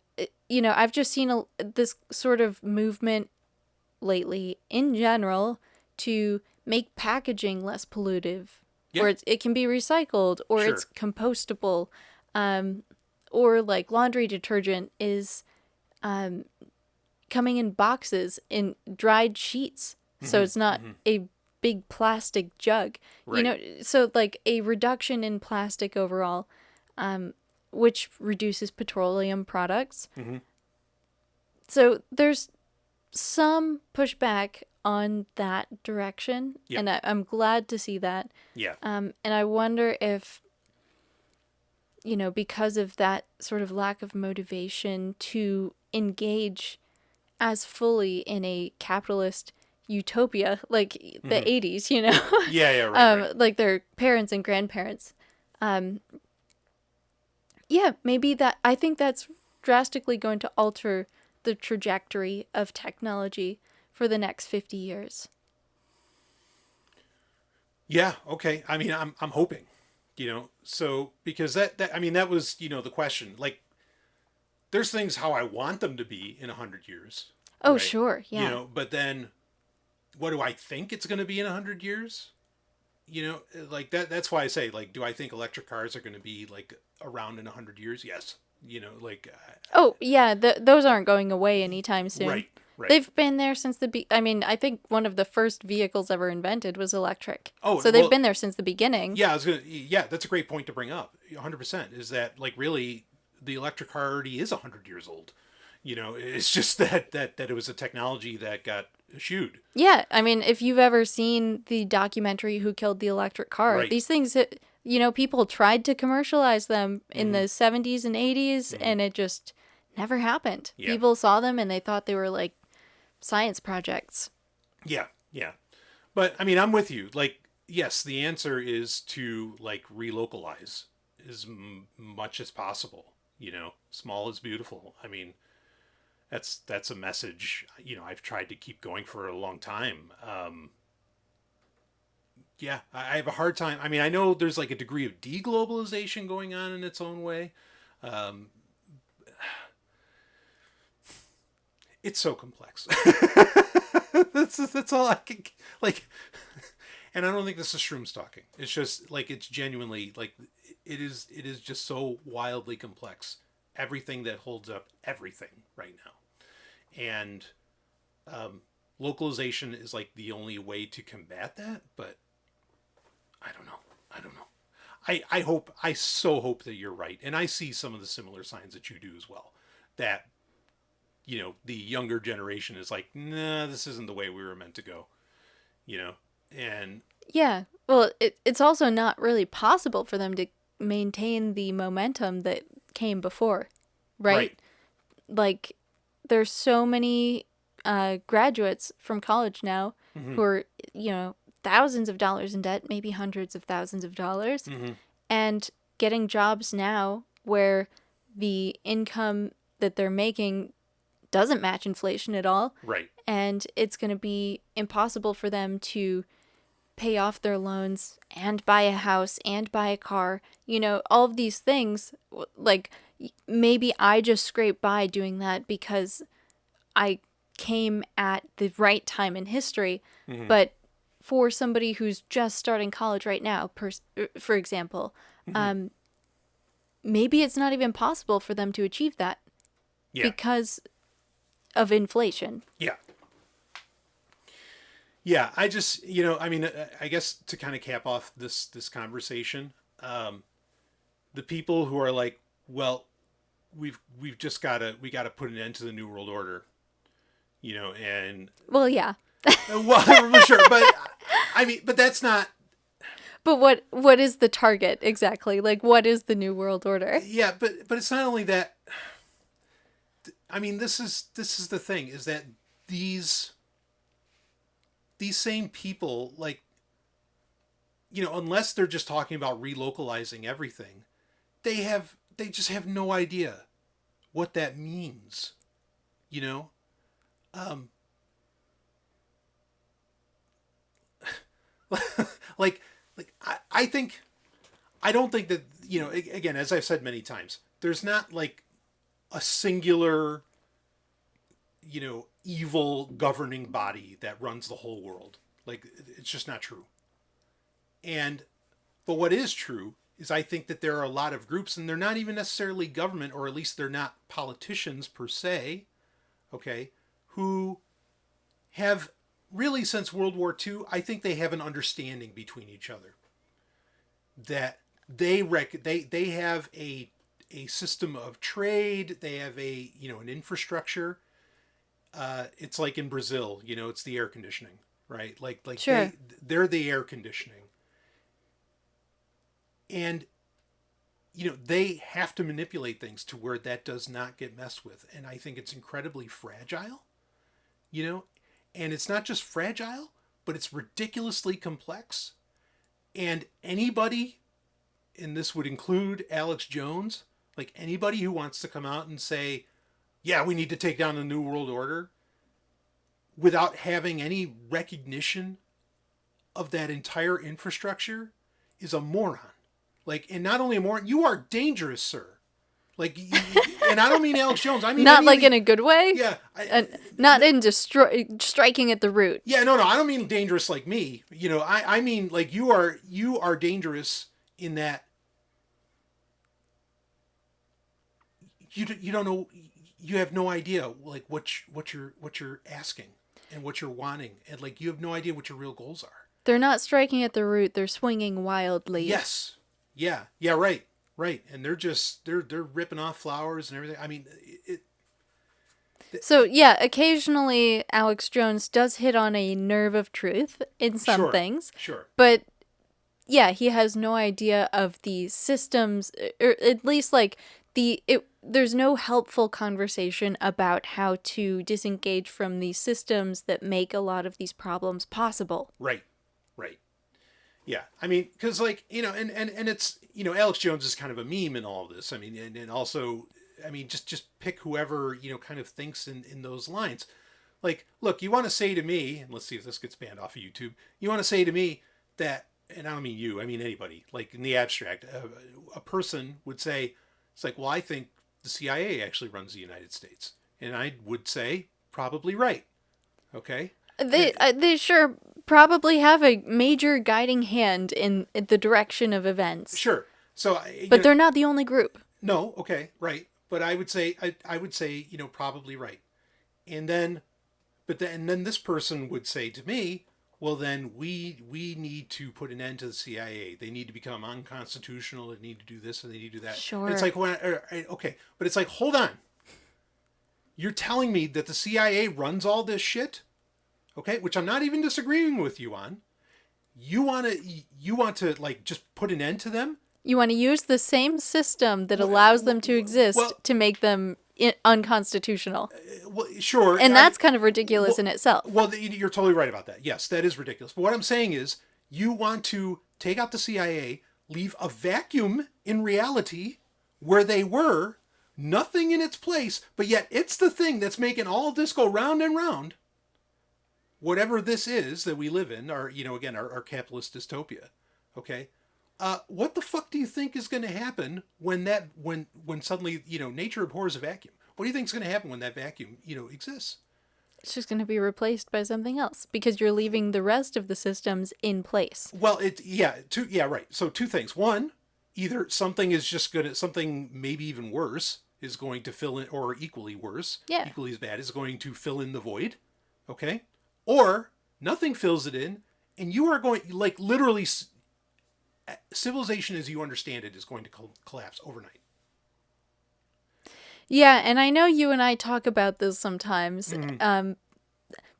I've just seen this sort of movement lately in general to make packaging less pollutive, where it can be recycled, or it's compostable, or like laundry detergent is coming in boxes in dried sheets, so it's not a big plastic jug. Right. So like a reduction in plastic overall, which reduces petroleum products. So there's some pushback on that direction, and I'm glad to see that. And I wonder if, because of that sort of lack of motivation to engage as fully in a capitalist utopia, like the 80s, Right. Like their parents and grandparents. Maybe I think that's drastically going to alter the trajectory of technology for the next 50 years. Yeah. Okay. I mean, I'm hoping, so because that was, the question, like, there's things how I want them to be in 100 years. Oh, right? Sure. Yeah. But then what do I think it's going to be in 100 years? Like that's why I say, like, do I think electric cars are going to be like around in 100 years? Yes. Those aren't going away anytime soon. Right. They've been there since I think one of the first vehicles ever invented was electric. Oh, so they've been there since the beginning. Yeah, that's a great point to bring up. 100% is that, like, really the electric car already is 100 years old. It's just that it was a technology that got eschewed. Yeah, I mean, if you've ever seen the documentary Who Killed the Electric Car, these things, people tried to commercialize them in the 70s and 80s, and it just never happened. Yeah. People saw them and they thought they were like science projects. Yeah. But I mean, I'm with you. Like, yes, the answer is to, like, relocalize as much as possible. Small is beautiful. I mean, that's a message, I've tried to keep going for a long time. I have a hard time. I mean, I know there's like a degree of deglobalization going on in its own way. It's so complex. That's all I can, like, and I don't think this is shroom stalking. It's just like, it's genuinely like, it is just so wildly complex. Everything that holds up everything right now. And localization is like the only way to combat that, but I don't know. I so hope that you're right. And I see some of the similar signs that you do as well. That, the younger generation is like, nah, this isn't the way we were meant to go, and Yeah. Well, it's also not really possible for them to maintain the momentum that came before, right? Like, there's so many graduates from college now who are, thousands of dollars in debt, maybe hundreds of thousands of dollars, and getting jobs now where the income that they're making doesn't match inflation at all. Right. And it's going to be impossible for them to pay off their loans and buy a house and buy a car. All of these things, like, maybe I just scraped by doing that because I came at the right time in history, but for somebody who's just starting college right now, for example, maybe it's not even possible for them to achieve that because of inflation. Yeah. Yeah, I just, I guess to kind of cap off this conversation, the people who are like, well, we've just got to put an end to the New World Order, and well, yeah. well, sure, but that's not. But what is the target exactly? Like, what is the New World Order? Yeah, but it's not only that. I mean, this is the thing, is that these same people, like, unless they're just talking about relocalizing everything, they just have no idea what that means, like I don't think that, again, as I've said many times, there's not like a singular, evil governing body that runs the whole world. Like, it's just not true. But what is true is I think that there are a lot of groups, and they're not even necessarily government, or at least they're not politicians per se, okay, who have really, since World War II, I think they have an understanding between each other. That they have a system of trade, they have an infrastructure. It's like in Brazil, it's the air conditioning, right? Like sure. They're the air conditioning. And, they have to manipulate things to where that does not get messed with. And I think it's incredibly fragile, and it's not just fragile, but it's ridiculously complex. And anybody, and this would include Alex Jones, like anybody who wants to come out and say, yeah, we need to take down the New World Order, without having any recognition of that entire infrastructure, is a moron. Like, and not only a moron, you are dangerous, sir. Like, and I don't mean Alex Jones. I mean not like in a good way. Yeah, not in striking at the root. Yeah, no, I don't mean dangerous like me. I mean like you are dangerous in that you don't know, you have no idea like what you're asking and what you're wanting, and like you have no idea what your real goals are. They're not striking at the root. They're swinging wildly. Yes. Yeah, right. And they're ripping off flowers and everything. I mean, So, yeah, occasionally Alex Jones does hit on a nerve of truth in some things. Sure. But, yeah, he has no idea of the systems, or at least, like, there's no helpful conversation about how to disengage from the systems that make a lot of these problems possible. Right. Yeah, I mean, because like, and it's, Alex Jones is kind of a meme in all of this. I mean, and also, I mean, just pick whoever, kind of thinks in those lines. Like, look, you want to say to me, and let's see if this gets banned off of YouTube. You want to say to me that, and I don't mean you, I mean anybody, like in the abstract, a person would say, it's like, well, I think the CIA actually runs the United States. And I would say, probably right. Okay? They sure probably have a major guiding hand in the direction of events. Sure. So, but they're not the only group. No. Okay. Right. But I would say, probably right. And then, But then this person would say to me, well, then we need to put an end to the CIA. They need to become unconstitutional. They need to do this and they need to do that. Sure. And it's like, okay, but it's like, hold on. You're telling me that the CIA runs all this shit, okay? Which I'm not even disagreeing with you on. You want to like just put an end to them? You want to use the same system that allows them to exist to make them unconstitutional. Well, sure. And that's kind of ridiculous in itself. Well, you're totally right about that. Yes, that is ridiculous. But what I'm saying is you want to take out the CIA, leave a vacuum in reality where they were, nothing in its place, but yet it's the thing that's making all this go round and round. Whatever this is that we live in, our capitalist dystopia, okay? What the fuck do you think is going to happen when suddenly, nature abhors a vacuum? What do you think is going to happen when that vacuum, exists? It's just going to be replaced by something else because you're leaving the rest of the systems in place. Well, right. So two things. One, either something maybe even worse is going to fill in, or equally worse, equally as bad, is going to fill in the void. Okay. Or nothing fills it in, and you are going, like, literally, civilization as you understand it is going to collapse overnight. Yeah, and I know you and I talk about this sometimes,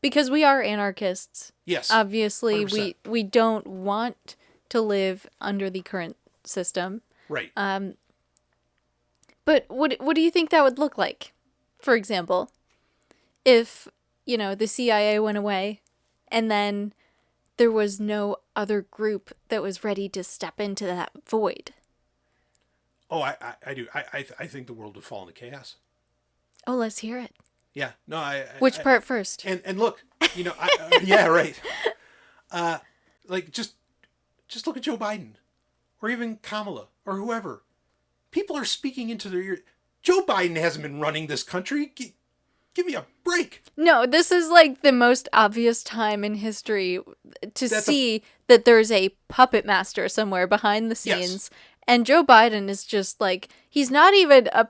because we are anarchists. Yes. Obviously, 100%. we don't want to live under the current system. Right. But what do you think that would look like? For example, if, the CIA went away and then there was no other group that was ready to step into that void. Oh, I do. I think the world would fall into chaos. Oh, let's hear it. Yeah. No, Which part first? And look, yeah, right. Like, just look at Joe Biden or even Kamala or whoever. People are speaking into their ear. Joe Biden hasn't been running this country. Give me a break. No, this is like the most obvious time in history to see that there's a puppet master somewhere behind the scenes. Yes. And Joe Biden is just like, he's not even a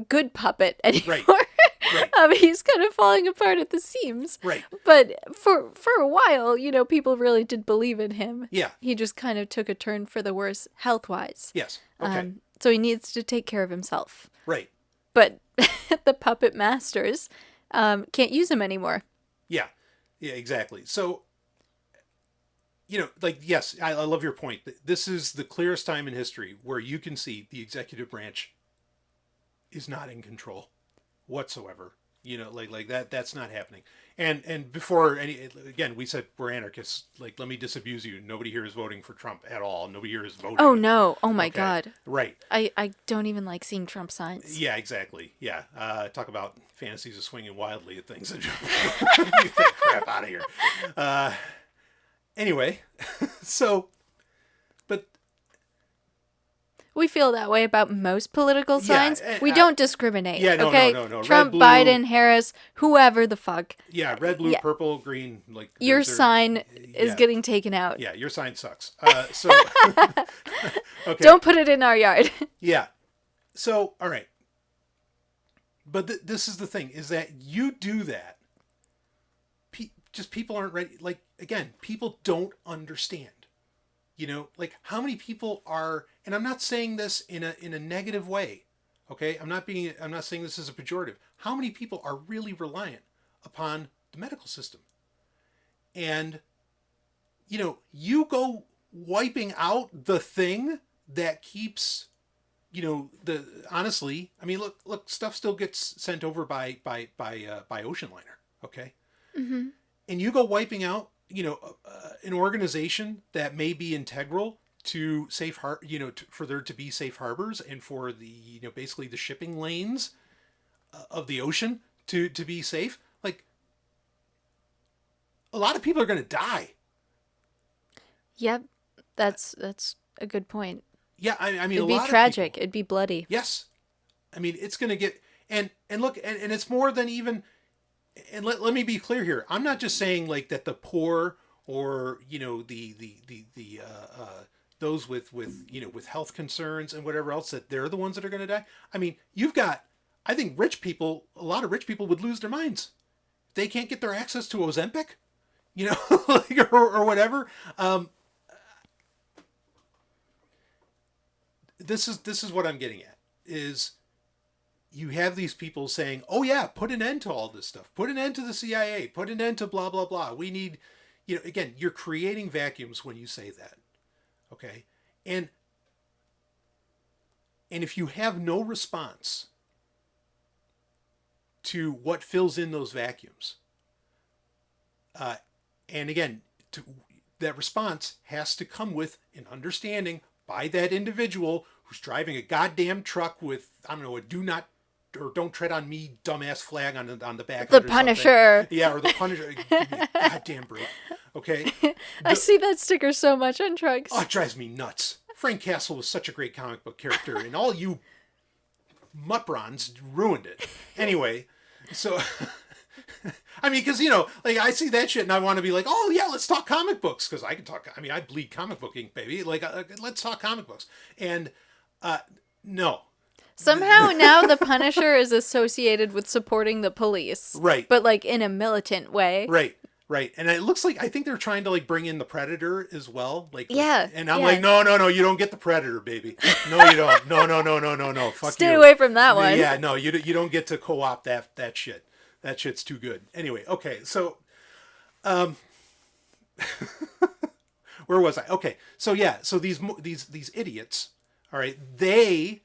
good puppet anymore. Right. He's kind of falling apart at the seams. Right. But for a while, people really did believe in him. Yeah. He just kind of took a turn for the worse health-wise. Yes. Okay. So he needs to take care of himself. Right. But the puppet masters can't use him anymore. Yeah. Yeah, exactly. So, yes, I love your point. This is the clearest time in history where you can see the executive branch is not in control whatsoever. Like that's not happening. And before again, we said we're anarchists. Like, let me disabuse you. Nobody here is voting for Trump at all. Nobody here is voting. Oh, no. Oh, my God. Right. I don't even like seeing Trump signs. Yeah, exactly. Yeah. Talk about fantasies of swinging wildly at things. Get the crap out of here. Anyway, so, but we feel that way about most political signs. We don't discriminate. Yeah, no, okay? no. Trump, Red, blue, Biden, Harris, whoever the fuck. Yeah, red, blue, purple, green. Like your sign is getting taken out. Yeah, your sign sucks. So, okay. Don't put it in our yard. Yeah. So, all right. But this is the thing: is that you do that. Just people aren't ready. Like, again, people don't understand. Like, how many people are, and I'm not saying this in a negative way, okay? I'm not saying this as a pejorative. How many people are really reliant upon the medical system? And, you go wiping out the thing that keeps, honestly, I mean, look, stuff still gets sent over by ocean liner, okay? Mm-hmm. And you go wiping out, an organization that may be integral to for there to be safe harbors and for the, basically the shipping lanes of the ocean to be safe. Like, a lot of people are going to die. Yep. That's a good point. Yeah. I mean, it'd be tragic. It'd be bloody. Yes. I mean, it's going to get, and look, and it's more than even, and let me be clear here. I'm not just saying like that the poor or, those with health concerns and whatever else, that they're the ones that are going to die. I mean, I think a lot of rich people would lose their minds they can't get their access to Ozempic, you know, like, or whatever. This is what I'm getting at, is you have these people saying, oh yeah, put an end to all this stuff. Put an end to the CIA. Put an end to blah, blah, blah. We need, you know, again, you're creating vacuums when you say that. Okay. And if you have no response to what fills in those vacuums, and again, that response has to come with an understanding by that individual who's driving a goddamn truck with, I don't know, a do not or don't tread on me dumbass flag on the back. The Punisher. Something. Yeah, or the Punisher. Give me a goddamn break. Okay. I see that sticker so much on trucks. Oh, it drives me nuts. Frank Castle was such a great comic book character, and all you muttbrons ruined it. Anyway, so I mean, because, you know, like, I see that shit and I want to be like, oh yeah, let's talk comic books, because I can talk. I mean, I bleed comic book ink, baby. Like, let's talk comic books. And no. Somehow now the Punisher is associated with supporting the police. Right. But like in a militant way. Right. Right. And it looks like, I think they're trying to like bring in the Predator as well. Like, yeah. And I'm like, no, you don't get the Predator, baby. No, you don't. No. Fuck Stay you. away from that one. Yeah, no, you don't get to co-opt that shit. That shit's too good. Anyway, okay, so, where was I? Okay, so yeah, so these idiots, all right, they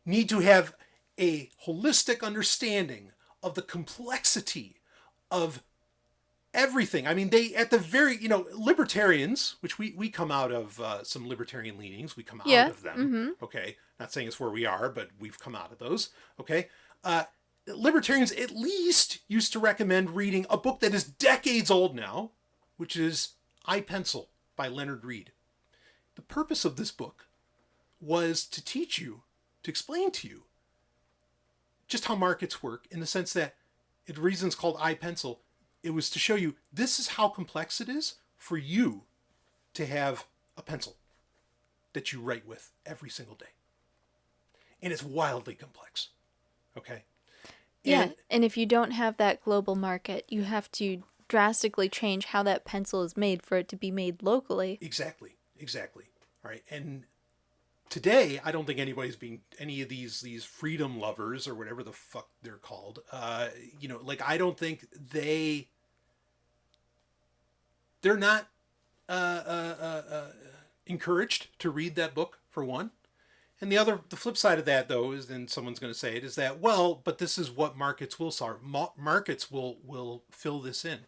need to have a holistic understanding of the complexity of everything. I mean, they, at the very, you know, libertarians, which we come out of some libertarian leanings, we come out of them, okay? Not saying it's where we are, but we've come out of those, okay? Libertarians at least used to recommend reading a book that is decades old now, which is I, Pencil by Leonard Reed. The purpose of this book was to teach you, to explain to you just how markets work, in the sense that the reason it's called I, Pencil, it was to show you this is how complex it is for you to have a pencil that you write with every single day. And it's wildly complex. Okay? And if you don't have that global market, you have to drastically change how that pencil is made for it to be made locally. Exactly. All right. And today, I don't think anybody's being, any of these freedom lovers or whatever the fuck they're called, you know, like, I don't think they're not encouraged to read that book, for one. And the flip side of that, though, is, then someone's going to say it, is that, well, but this is what markets will solve. Markets will fill this in.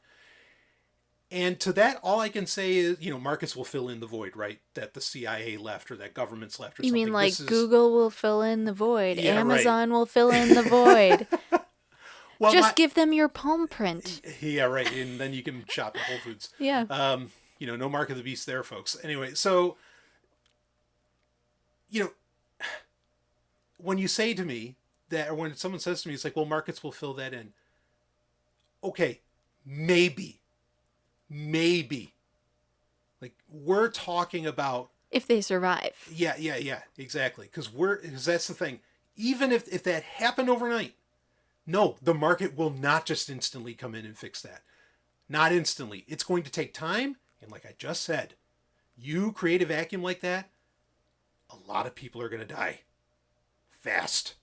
And to that, all I can say is, you know, markets will fill in the void, right? That the CIA left, or that government's left, or you something. You mean like Google will fill in the void, yeah, Amazon will fill in the void. Well, just give them your palm print. Yeah, right. And then you can shop at Whole Foods. Yeah. You know, no mark of the beast there, folks. Anyway, so, you know, when you say to me that, or when someone says to me, it's like, well, markets will fill that in. Okay, maybe. Like, we're talking about, if they survive. Yeah, exactly. Because that's the thing. Even if that happened overnight, no, the market will not just instantly come in and fix that. Not instantly. It's going to take time. And like I just said, you create a vacuum like that, a lot of people are going to die. Fast.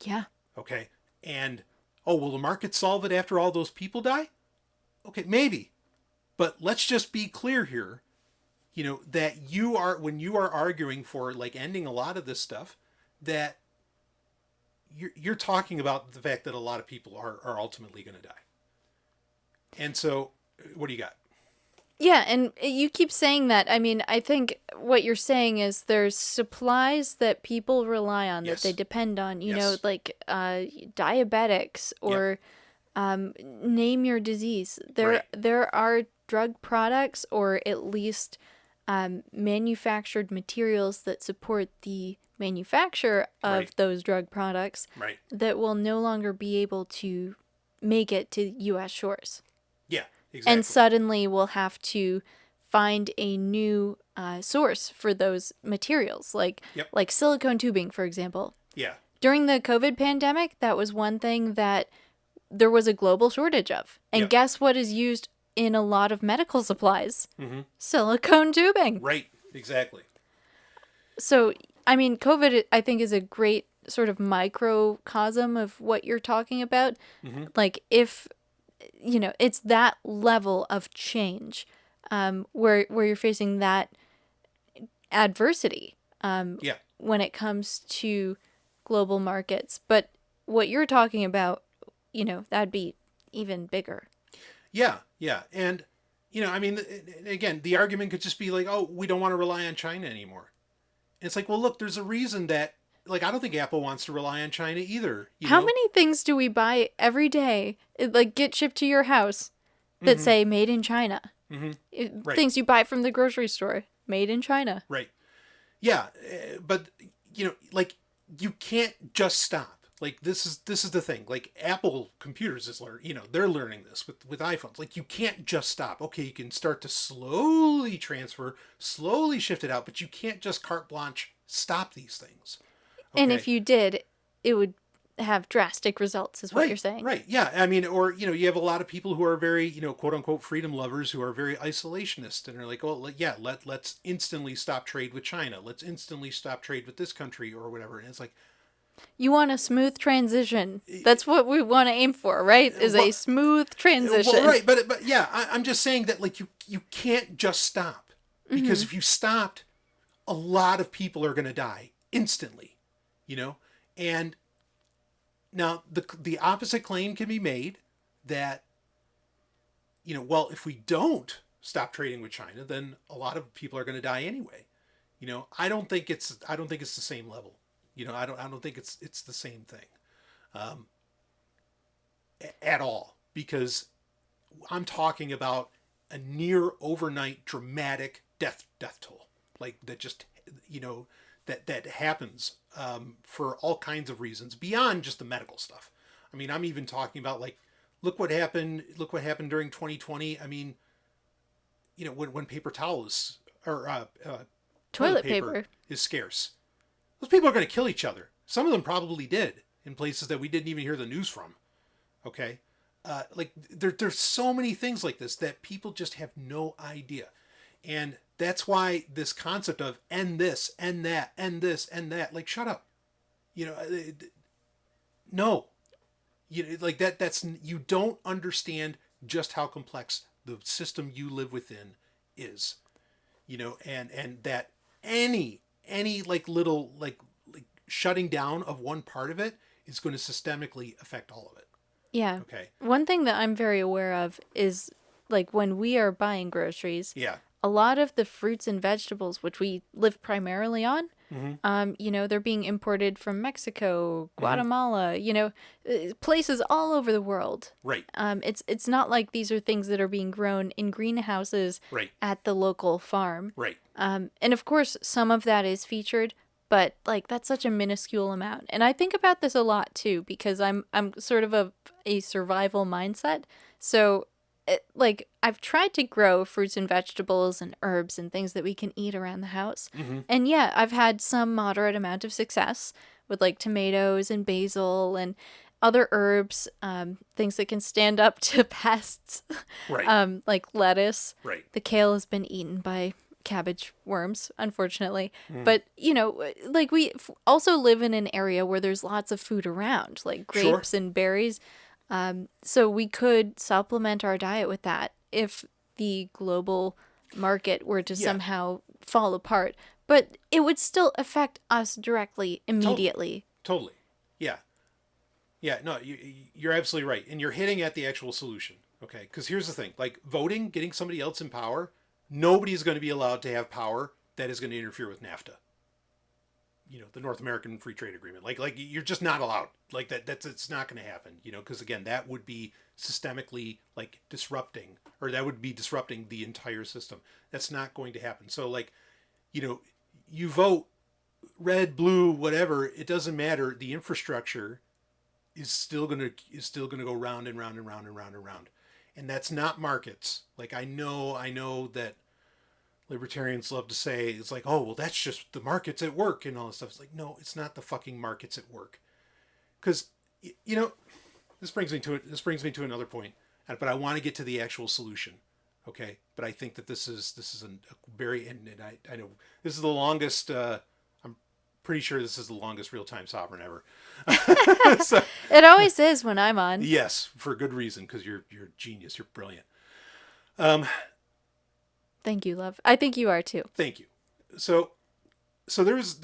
Yeah. Okay. And, oh, will the market solve it after all those people die? Okay, maybe. But let's just be clear here, you know, that when you are arguing for, like, ending a lot of this stuff, that you're talking about the fact that a lot of people are ultimately going to die. And so, what do you got? Yeah, and you keep saying that. I mean, I think what you're saying is there's supplies that people rely on, Yes. that they depend on, you Yes. know, like diabetics, or name your disease. There are drug products, or at least manufactured materials that support the manufacture of those drug products, that will no longer be able to make it to U.S. shores. Yeah, exactly. And suddenly we'll have to find a new source for those materials, like silicone tubing, for example. Yeah. During the COVID pandemic, that was one thing that there was a global shortage of. And Yeah. guess what is used in a lot of medical supplies? Silicone tubing. Right. Exactly. So, I mean, COVID, I think, is a great sort of microcosm of what you're talking about. Like, if, it's that level of change where you're facing that adversity when it comes to global markets. But what you're talking about, that'd be even bigger. Yeah. Yeah. And, I mean, again, the argument could just be like, oh, we don't want to rely on China anymore. And it's like, well, look, there's a reason that, like, I don't think Apple wants to rely on China either. How many things do we buy every day, like get shipped to your house that say made in China? Right. Things you buy from the grocery store, made in China. Right. Yeah. But, like, you can't just stop. Like, this is the thing. Like, Apple computers is they're learning this with iPhones. Like, you can't just stop. Okay, you can start to slowly transfer, slowly shift it out, but you can't just carte blanche stop these things. Okay? And if you did, it would have drastic results, is what you're saying. Right. Yeah. I mean, or, you have a lot of people who are very, quote unquote freedom lovers who are very isolationist and are like, well, yeah, let's instantly stop trade with China. Let's instantly stop trade with this country or whatever. And it's like, you want a smooth transition. That's what we want to aim for, right? Is a smooth transition. Well, right. But yeah, I'm just saying that, like, you can't just stop, because if you stopped, a lot of people are going to die instantly, and now the opposite claim can be made that, well, if we don't stop trading with China, then a lot of people are going to die anyway. I don't think it's the same level. I don't think it's the same thing at all, because I'm talking about a near overnight dramatic death toll, like that just that happens for all kinds of reasons beyond just the medical stuff. I mean, I'm even talking about, like, look what happened during 2020. I mean, when paper towels or toilet paper is scarce. Those people are going to kill each other. Some of them probably did in places that we didn't even hear the news from. Okay? Like, there's so many things like this that people just have no idea. And that's why this concept of end this, end that, end this, end that, like, shut up. No. Like, that's, you don't understand just how complex the system you live within is. And that any like little like shutting down of one part of it is going to systemically affect all of it. Yeah. Okay. One thing that I'm very aware of is, like, when we are buying groceries, a lot of the fruits and vegetables, which we live primarily on, they're being imported from Mexico, Guatemala, places all over the world. Right. It's not like these are things that are being grown in greenhouses at the local farm. Right. And of course, some of that is featured, but, like, that's such a minuscule amount. And I think about this a lot too, because I'm sort of a survival mindset. So, I've tried to grow fruits and vegetables and herbs and things that we can eat around the house. And yeah, I've had some moderate amount of success with, like, tomatoes and basil and other herbs, things that can stand up to pests. Right. Like lettuce. Right. The kale has been eaten by cabbage worms, unfortunately. But, like, we also live in an area where there's lots of food around, like grapes and berries. So we could supplement our diet with that if the global market were to somehow fall apart. But it would still affect us directly, immediately. Totally. Yeah. Yeah, no, you're absolutely right. And you're hitting at the actual solution. Okay, because here's the thing. Like, voting, getting somebody else in power, nobody's going to be allowed to have power that is going to interfere with NAFTA. The North American Free Trade Agreement. Like you're just not allowed. Like, it's not going to happen, because, again, that would be systemically, like, disrupting, or that would be disrupting the entire system. That's not going to happen. So, like, you vote red, blue, whatever, it doesn't matter. The infrastructure is still going to go round and round and round and round and round. And that's not markets. Like, I know that libertarians love to say, it's like, oh, well, that's just the markets at work and all this stuff. It's like, no, it's not the fucking markets at work. Because, this brings me to another point, but I want to get to the actual solution. Okay, but I think that this is a very, and I know this is the longest. I'm pretty sure this is the longest Real-Time Sovryn ever. So, it always is when I'm on. yes, for good reason, because you're a genius. You're brilliant. Thank you, love. I think you are too. Thank you. So there is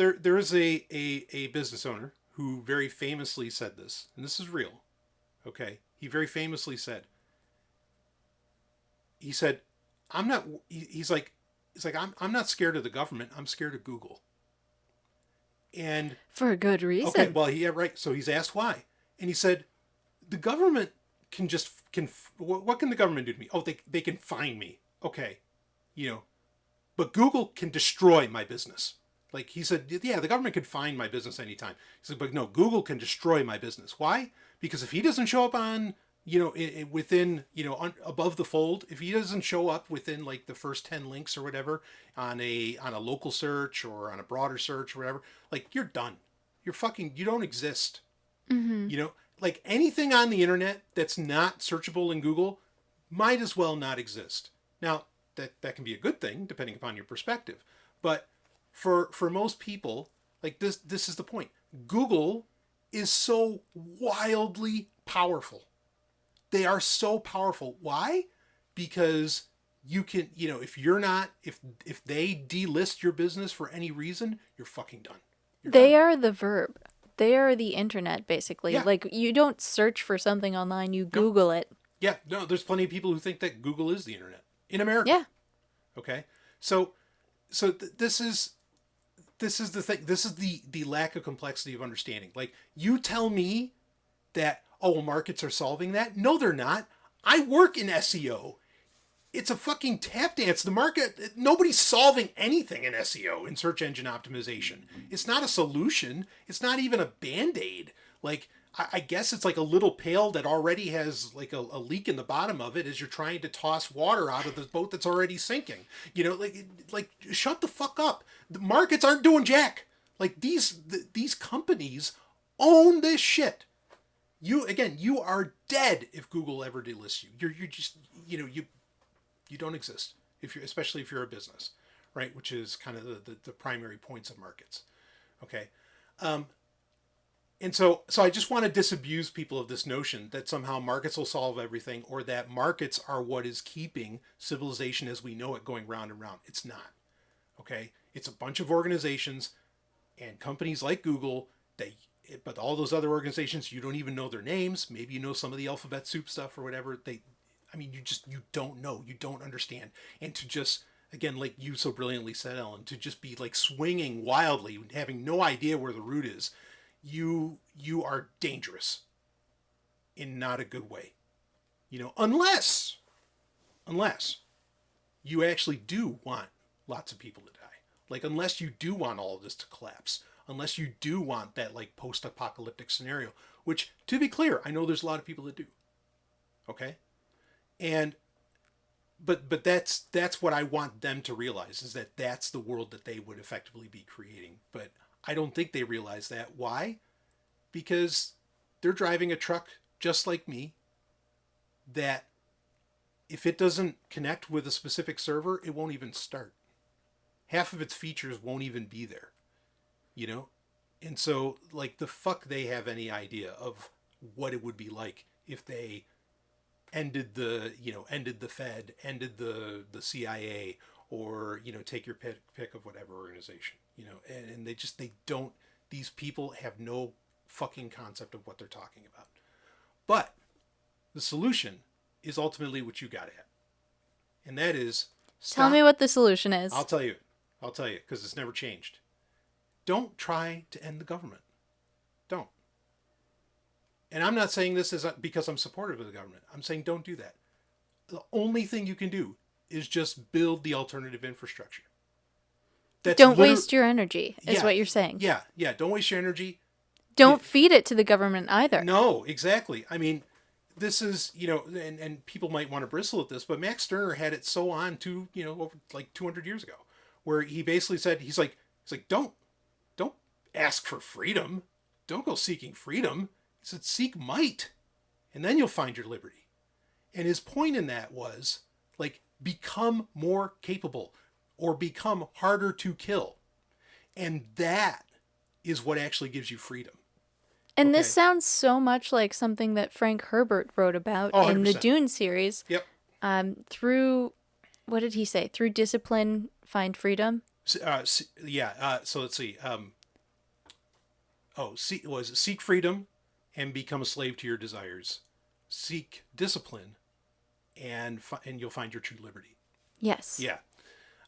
a business owner who very famously said this, and this is real. Okay, he very famously said. He said, "I'm not." He's like, I'm not scared of the government. I'm scared of Google. And for a good reason. Okay, well, yeah, right. So he's asked why, and he said, the government can what can the government do to me? Oh, they can fine me. Okay, but Google can destroy my business. Like he said, yeah, the government could fine my business anytime. He said, but no, Google can destroy my business. Why? Because if he doesn't show up on, within, above the fold, if he doesn't show up within like the first 10 links or whatever on a local search or on a broader search or whatever, like you're done. You don't exist. Mm-hmm. Like anything on the internet that's not searchable in Google might as well not exist. Now, that can be a good thing depending upon your perspective. But for most people, like this is the point. Google is so wildly powerful. They are so powerful. Why? Because you can, if they delist your business for any reason, you're fucking done. They are the verb. They are the internet, basically. Yeah. Like, you don't search for something online, you Google it. Yeah, no, there's plenty of people who think that Google is the internet in America. Yeah. Okay. So this is the thing. This is the lack of complexity of understanding. Like, you tell me that, markets are solving that. No, they're not. I work in SEO. It's a fucking tap dance. The market, nobody's solving anything in SEO, in search engine optimization. It's not a solution. It's not even a Band-Aid. Like, I guess it's like a little pail that already has like a leak in the bottom of it as you're trying to toss water out of the boat that's already sinking. Like shut the fuck up. The markets aren't doing jack. Like these companies own this shit. You are dead if Google ever delists you. You're just, you don't exist especially if you're a business, right? Which is kind of the primary points of markets. Okay. And so I just want to disabuse people of this notion that somehow markets will solve everything, or that markets are what is keeping civilization as we know it going round and round. It's not. Okay. It's a bunch of organizations and companies like Google but all those other organizations, you don't even know their names. Maybe you know some of the alphabet soup stuff or whatever. You don't know. You don't understand. And to just, again, like you so brilliantly said, Ellen, to just be like swinging wildly, having no idea where the root is, you are dangerous in not a good way. Unless you actually do want lots of people to die. Like, unless you do want all of this to collapse. Unless you do want that like post-apocalyptic scenario, which, to be clear, I know there's a lot of people that do. Okay? But that's what I want them to realize, is that that's the world that they would effectively be creating. But I don't think they realize that. Why? Because they're driving a truck just like me, that if it doesn't connect with a specific server, it won't even start. Half of its features won't even be there. And so, like, the fuck they have any idea of what it would be like if they ended the Fed, ended the CIA, or, take your pick of whatever organization, and they don't, these people have no fucking concept of what they're talking about. But the solution is ultimately what you got at. And that is, tell me what the solution is. I'll tell you, because it's never changed. Don't try to end the government. Don't. And I'm not saying this is because I'm supportive of the government. I'm saying don't do that. The only thing you can do is just build the alternative infrastructure. Don't waste your energy, is what you're saying. Yeah. Don't waste your energy. Don't feed it to the government either. No, exactly. I mean, this is, and people might want to bristle at this, but Max Stirner had it so on to, over like 200 years ago, where he basically said, he's like, don't ask for freedom. Don't go seeking freedom. He said, seek might. and then you'll find your liberty. And his point in that was, like, become more capable or become harder to kill. And that is what actually gives you freedom. And this sounds so much like something that Frank Herbert wrote about in the Dune series. Yep. Through, what did he say? Through discipline, find freedom? So let's see. Seek freedom and become a slave to your desires. Seek discipline and you'll find your true liberty. Yes. Yeah.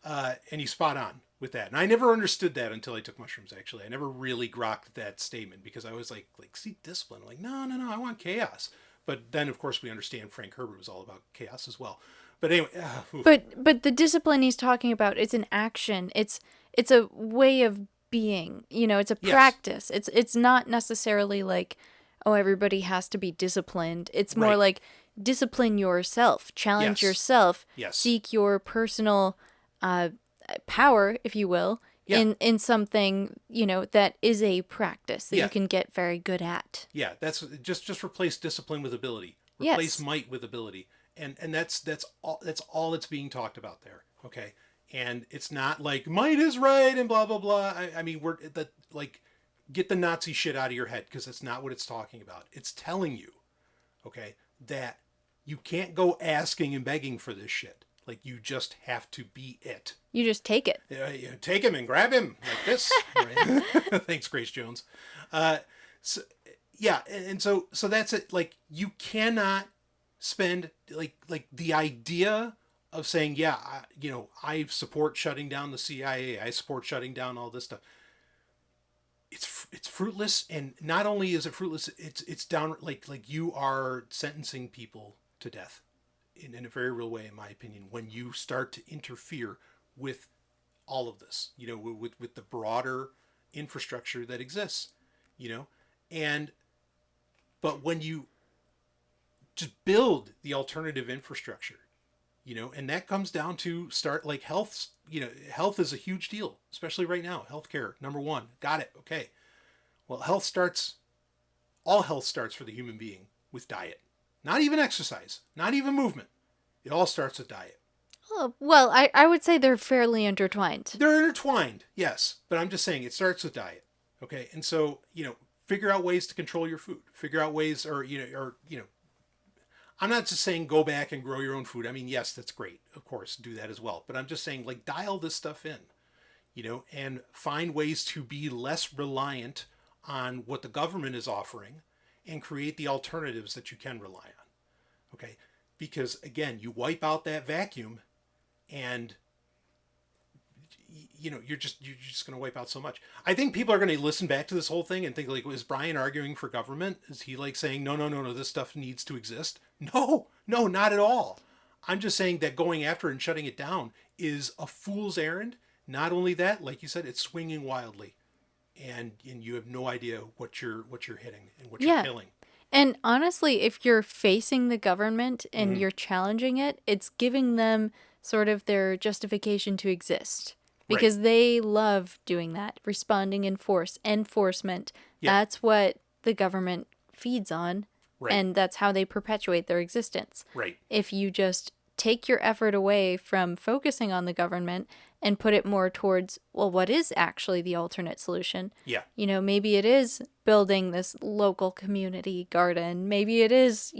And he's spot on with that. And I never understood that until I took mushrooms, actually. I never really grokked that statement because I was like seek discipline. I'm like, no, I want chaos. But then, of course, we understand Frank Herbert was all about chaos as well. But anyway. But the discipline he's talking about, it's an action. It's a way of being. It's a practice. Yes. It's not necessarily like, oh, everybody has to be disciplined. It's more like discipline yourself, challenge yourself, seek your personal power, if you will, in something, that is a practice that you can get very good at. Yeah, that's just replace discipline with ability. Replace might with ability. And that's all that's being talked about there. Okay. And it's not like might is right and blah blah blah. I mean, get the Nazi shit out of your head, because that's not what it's talking about. It's telling you, okay, that you can't go asking and begging for this shit. Like, you just have to be it. You just take it. Take him and grab him like this. Thanks, Grace Jones. So that's it. Like, you cannot spend like the idea of saying, I support shutting down the CIA. I support shutting down all this stuff. It's fruitless, and not only is it fruitless, it's down like you are sentencing people to death in a very real way, in my opinion, when you start to interfere with all of this, with the broader infrastructure that exists, but when you just build the alternative infrastructure, and that comes down to start like health, health is a huge deal, especially right now. Healthcare, number one. Got it. Okay. Well, all health starts for the human being with diet, not even exercise, not even movement. It all starts with diet. Oh, well, I would say they're fairly intertwined. They're intertwined. Yes. But I'm just saying it starts with diet. Okay. And so, figure out ways to control your food, figure out ways, I'm not just saying go back and grow your own food. I mean, yes, that's great. Of course, do that as well. But I'm just saying, like, dial this stuff in, and find ways to be less reliant on what the government is offering and create the alternatives that you can rely on. Okay. Because again, you wipe out that vacuum and you're just going to wipe out so much. I think people are going to listen back to this whole thing and think, like, is Brian arguing for government? Is he like saying, no, this stuff needs to exist? No, not at all. I'm just saying that going after it and shutting it down is a fool's errand. Not only that, like you said, it's swinging wildly, and you have no idea what you're hitting and what you're killing. And honestly, if you're facing the government and you're challenging it, it's giving them sort of their justification to exist. Because they love doing that, responding in force, enforcement. Yeah. That's what the government feeds on, and that's how they perpetuate their existence. Right. If you just take your effort away from focusing on the government and put it more towards, well, what is actually the alternate solution? Yeah. Maybe it is building this local community garden. Maybe it is,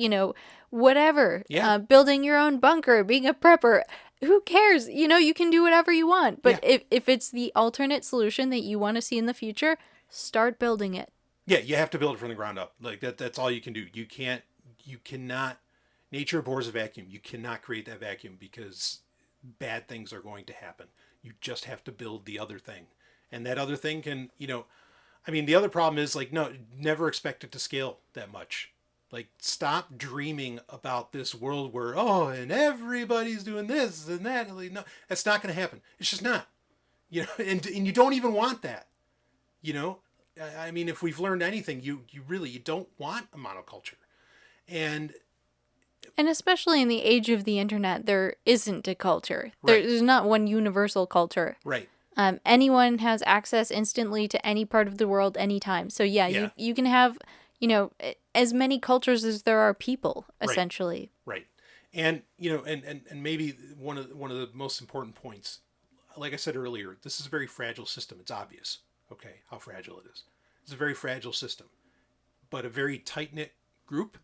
whatever. Yeah. Building your own bunker, being a prepper. Who cares? You can do whatever you want. But if it's the alternate solution that you want to see in the future, start building it. Yeah, you have to build it from the ground up. Like that's all you can do. You cannot, nature abhors a vacuum. You cannot create that vacuum because bad things are going to happen. You just have to build the other thing. And that other thing can, the other problem is, like, no, never expect it to scale that much. Like, stop dreaming about this world where, and everybody's doing this and that. Like, no, that's not going to happen. It's just not. And you don't even want that. If we've learned anything, you don't want a monoculture. And especially in the age of the internet, there isn't a culture. There's not one universal culture. Right. Anyone has access instantly to any part of the world anytime. So you can have as many cultures as there are people, essentially. Right. And, and maybe one of the most important points, like I said earlier, this is a very fragile system. It's obvious, okay, how fragile it is. It's a very fragile system, but a very tight-knit group,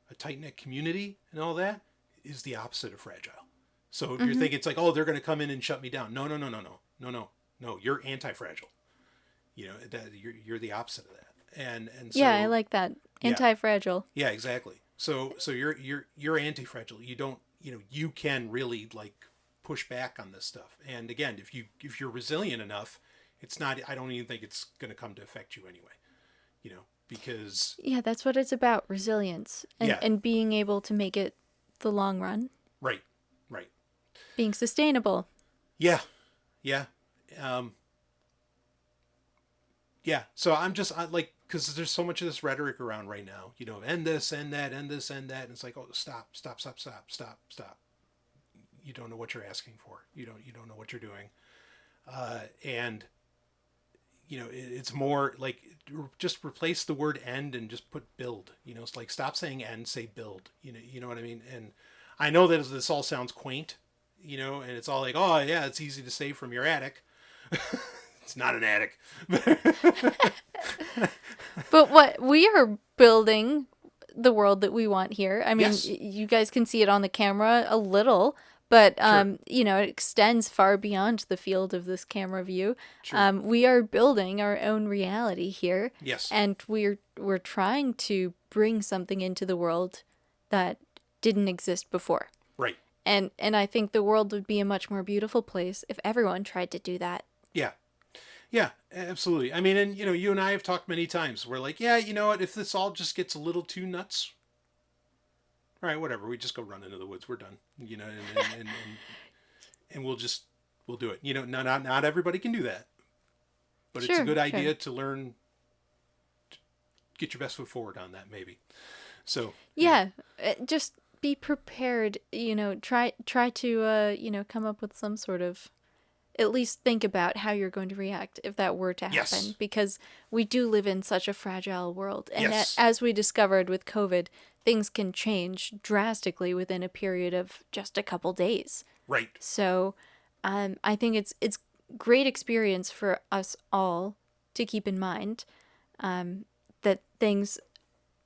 a tight-knit community and all that is the opposite of fragile. So if you're thinking it's like, oh, they're going to come in and shut me down. No, you're anti-fragile. You're the opposite of that. And so, yeah, I like that. Anti-fragile. Yeah, exactly. So you're anti-fragile. You don't, you can really like push back on this stuff. And again, if you're resilient enough, it's not, I don't even think it's going to come to affect you anyway, because. Yeah, that's what it's about. Resilience and being able to make it the long run. Right. Being sustainable. Yeah. So I like, because there's so much of this rhetoric around right now, end this, end that, end this, end that. And it's like, oh, stop. You don't know what you're asking for. You don't know what you're doing. And, it's more like just replace the word end and just put build, it's like, stop saying end, say build, you know what I mean? And I know that this all sounds quaint, and it's all like, oh yeah, it's easy to say from your attic. It's not an attic. But what we are building the world that we want here. I mean, Yes. You guys can see it on the camera a little, but Sure. it extends far beyond the field of this camera view. Sure. We are building our own reality here. Yes. And we're trying to bring something into the world that didn't exist before. Right. And I think the world would be a much more beautiful place if everyone tried to do that. Yeah, absolutely. I mean, and you and I have talked many times. We're like, yeah, you know what? If this all just gets a little too nuts, all right, whatever. We just go run into the woods. We're done. And we'll do it. Not everybody can do that, but it's a good idea to learn. To get your best foot forward on that, maybe. So yeah, just be prepared. Try to come up with some sort of. At least think about how you're going to react if that were to happen. Yes. Because we do live in such a fragile world. And Yes. as we discovered with COVID, things can change drastically within a period of just a couple days. Right. So I think it's great experience for us all to keep in mind that things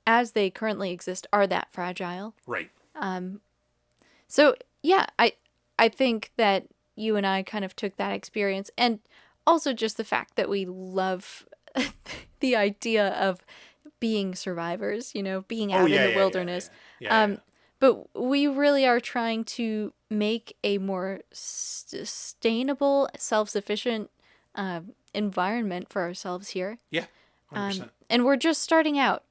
as they currently exist are that fragile. Right. So, yeah, I think that you and I kind of took that experience, and also just the fact that we love the idea of being survivors, being out in the wilderness. Yeah. But we really are trying to make a more sustainable, self-sufficient environment for ourselves here. Yeah. 100%. And we're just starting out.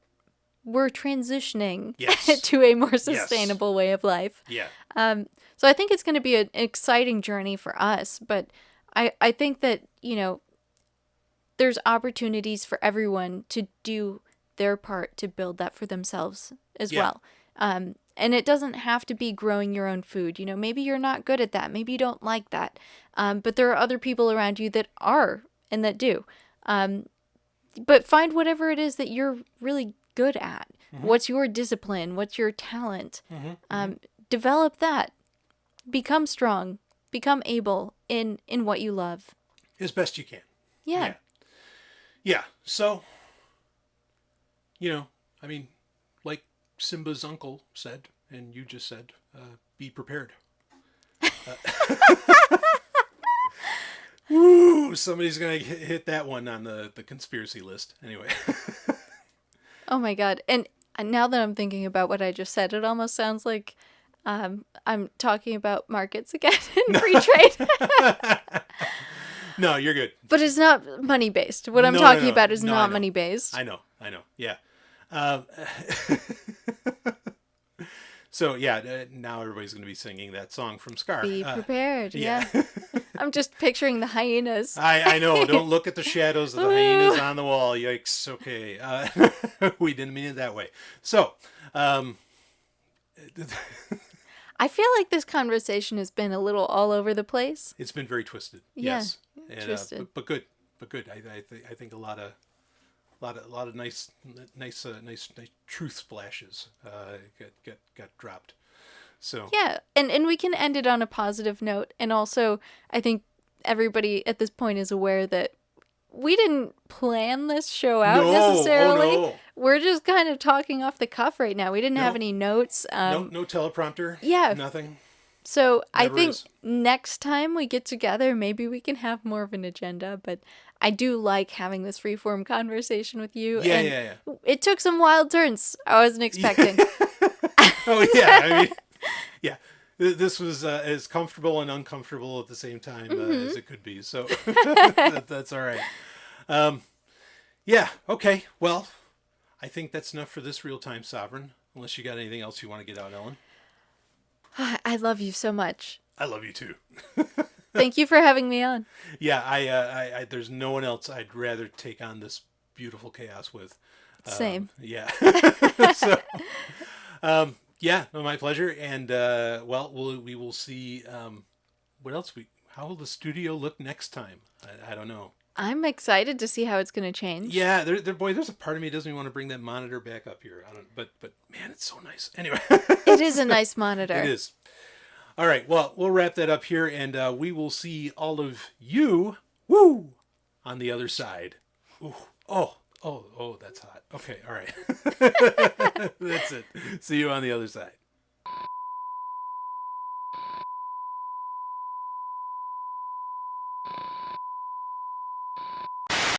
We're transitioning Yes. to a more sustainable way of life. Yeah. So I think it's going to be an exciting journey for us, but I think that, there's opportunities for everyone to do their part to build that for themselves as well. And it doesn't have to be growing your own food. Maybe you're not good at that. Maybe you don't like that. But there are other people around you that are and that do. But find whatever it is that you're really good at. Mm-hmm. What's your discipline? What's your talent? Mm-hmm. Develop that. Become strong. Become able in what you love. As best you can. Yeah. So, I mean, like Simba's uncle said, and you just said, be prepared. Woo! Somebody's going to hit that one on the conspiracy list. Anyway. Oh my God. And now that I'm thinking about what I just said, it almost sounds like I'm talking about markets again in free trade. No, you're good. But it's not money based. What I'm talking about is not money based. I know. Yeah. So yeah, now everybody's going to be singing that song from Scar. Be prepared. Yeah. I'm just picturing the hyenas. I know. Don't look at the shadows of the hyenas on the wall. Yikes. Okay. We didn't mean it that way. So, I feel like this conversation has been a little all over the place. It's been very twisted. Yeah, yes. And, twisted. But good. I think a lot A lot of nice truth splashes got dropped. So yeah, and we can end it on a positive note. And also, I think everybody at this point is aware that we didn't plan this show out necessarily. Oh, no. We're just kind of talking off the cuff right now. We didn't have any notes. No teleprompter. Yeah. Nothing. So I think is. next time we get together, maybe we can have more of an agenda. But I do like having this freeform conversation with you. Yeah, and yeah. It took some wild turns I wasn't expecting. Oh, yeah. I mean, yeah. This was as comfortable and uncomfortable at the same time as it could be. So that's all right. Yeah. Okay. Well, I think that's enough for this Real-Time Sovryn. Unless you got anything else you want to get out, Ellen. I love you so much. I love you too. Thank you for having me on. Yeah, I there's no one else I'd rather take on this beautiful chaos with. Same. Yeah. So, yeah, my pleasure. And well, we will see. What else how will the studio look next time? I don't know. I'm excited to see how it's going to change. Yeah, there's a part of me that doesn't even want to bring that monitor back up here. But man, it's so nice. Anyway, it is a nice monitor. It is. All right, well, we'll wrap that up here, and we will see all of you, on the other side. Ooh, oh, that's hot. Okay, all right. That's it. See you on the other side.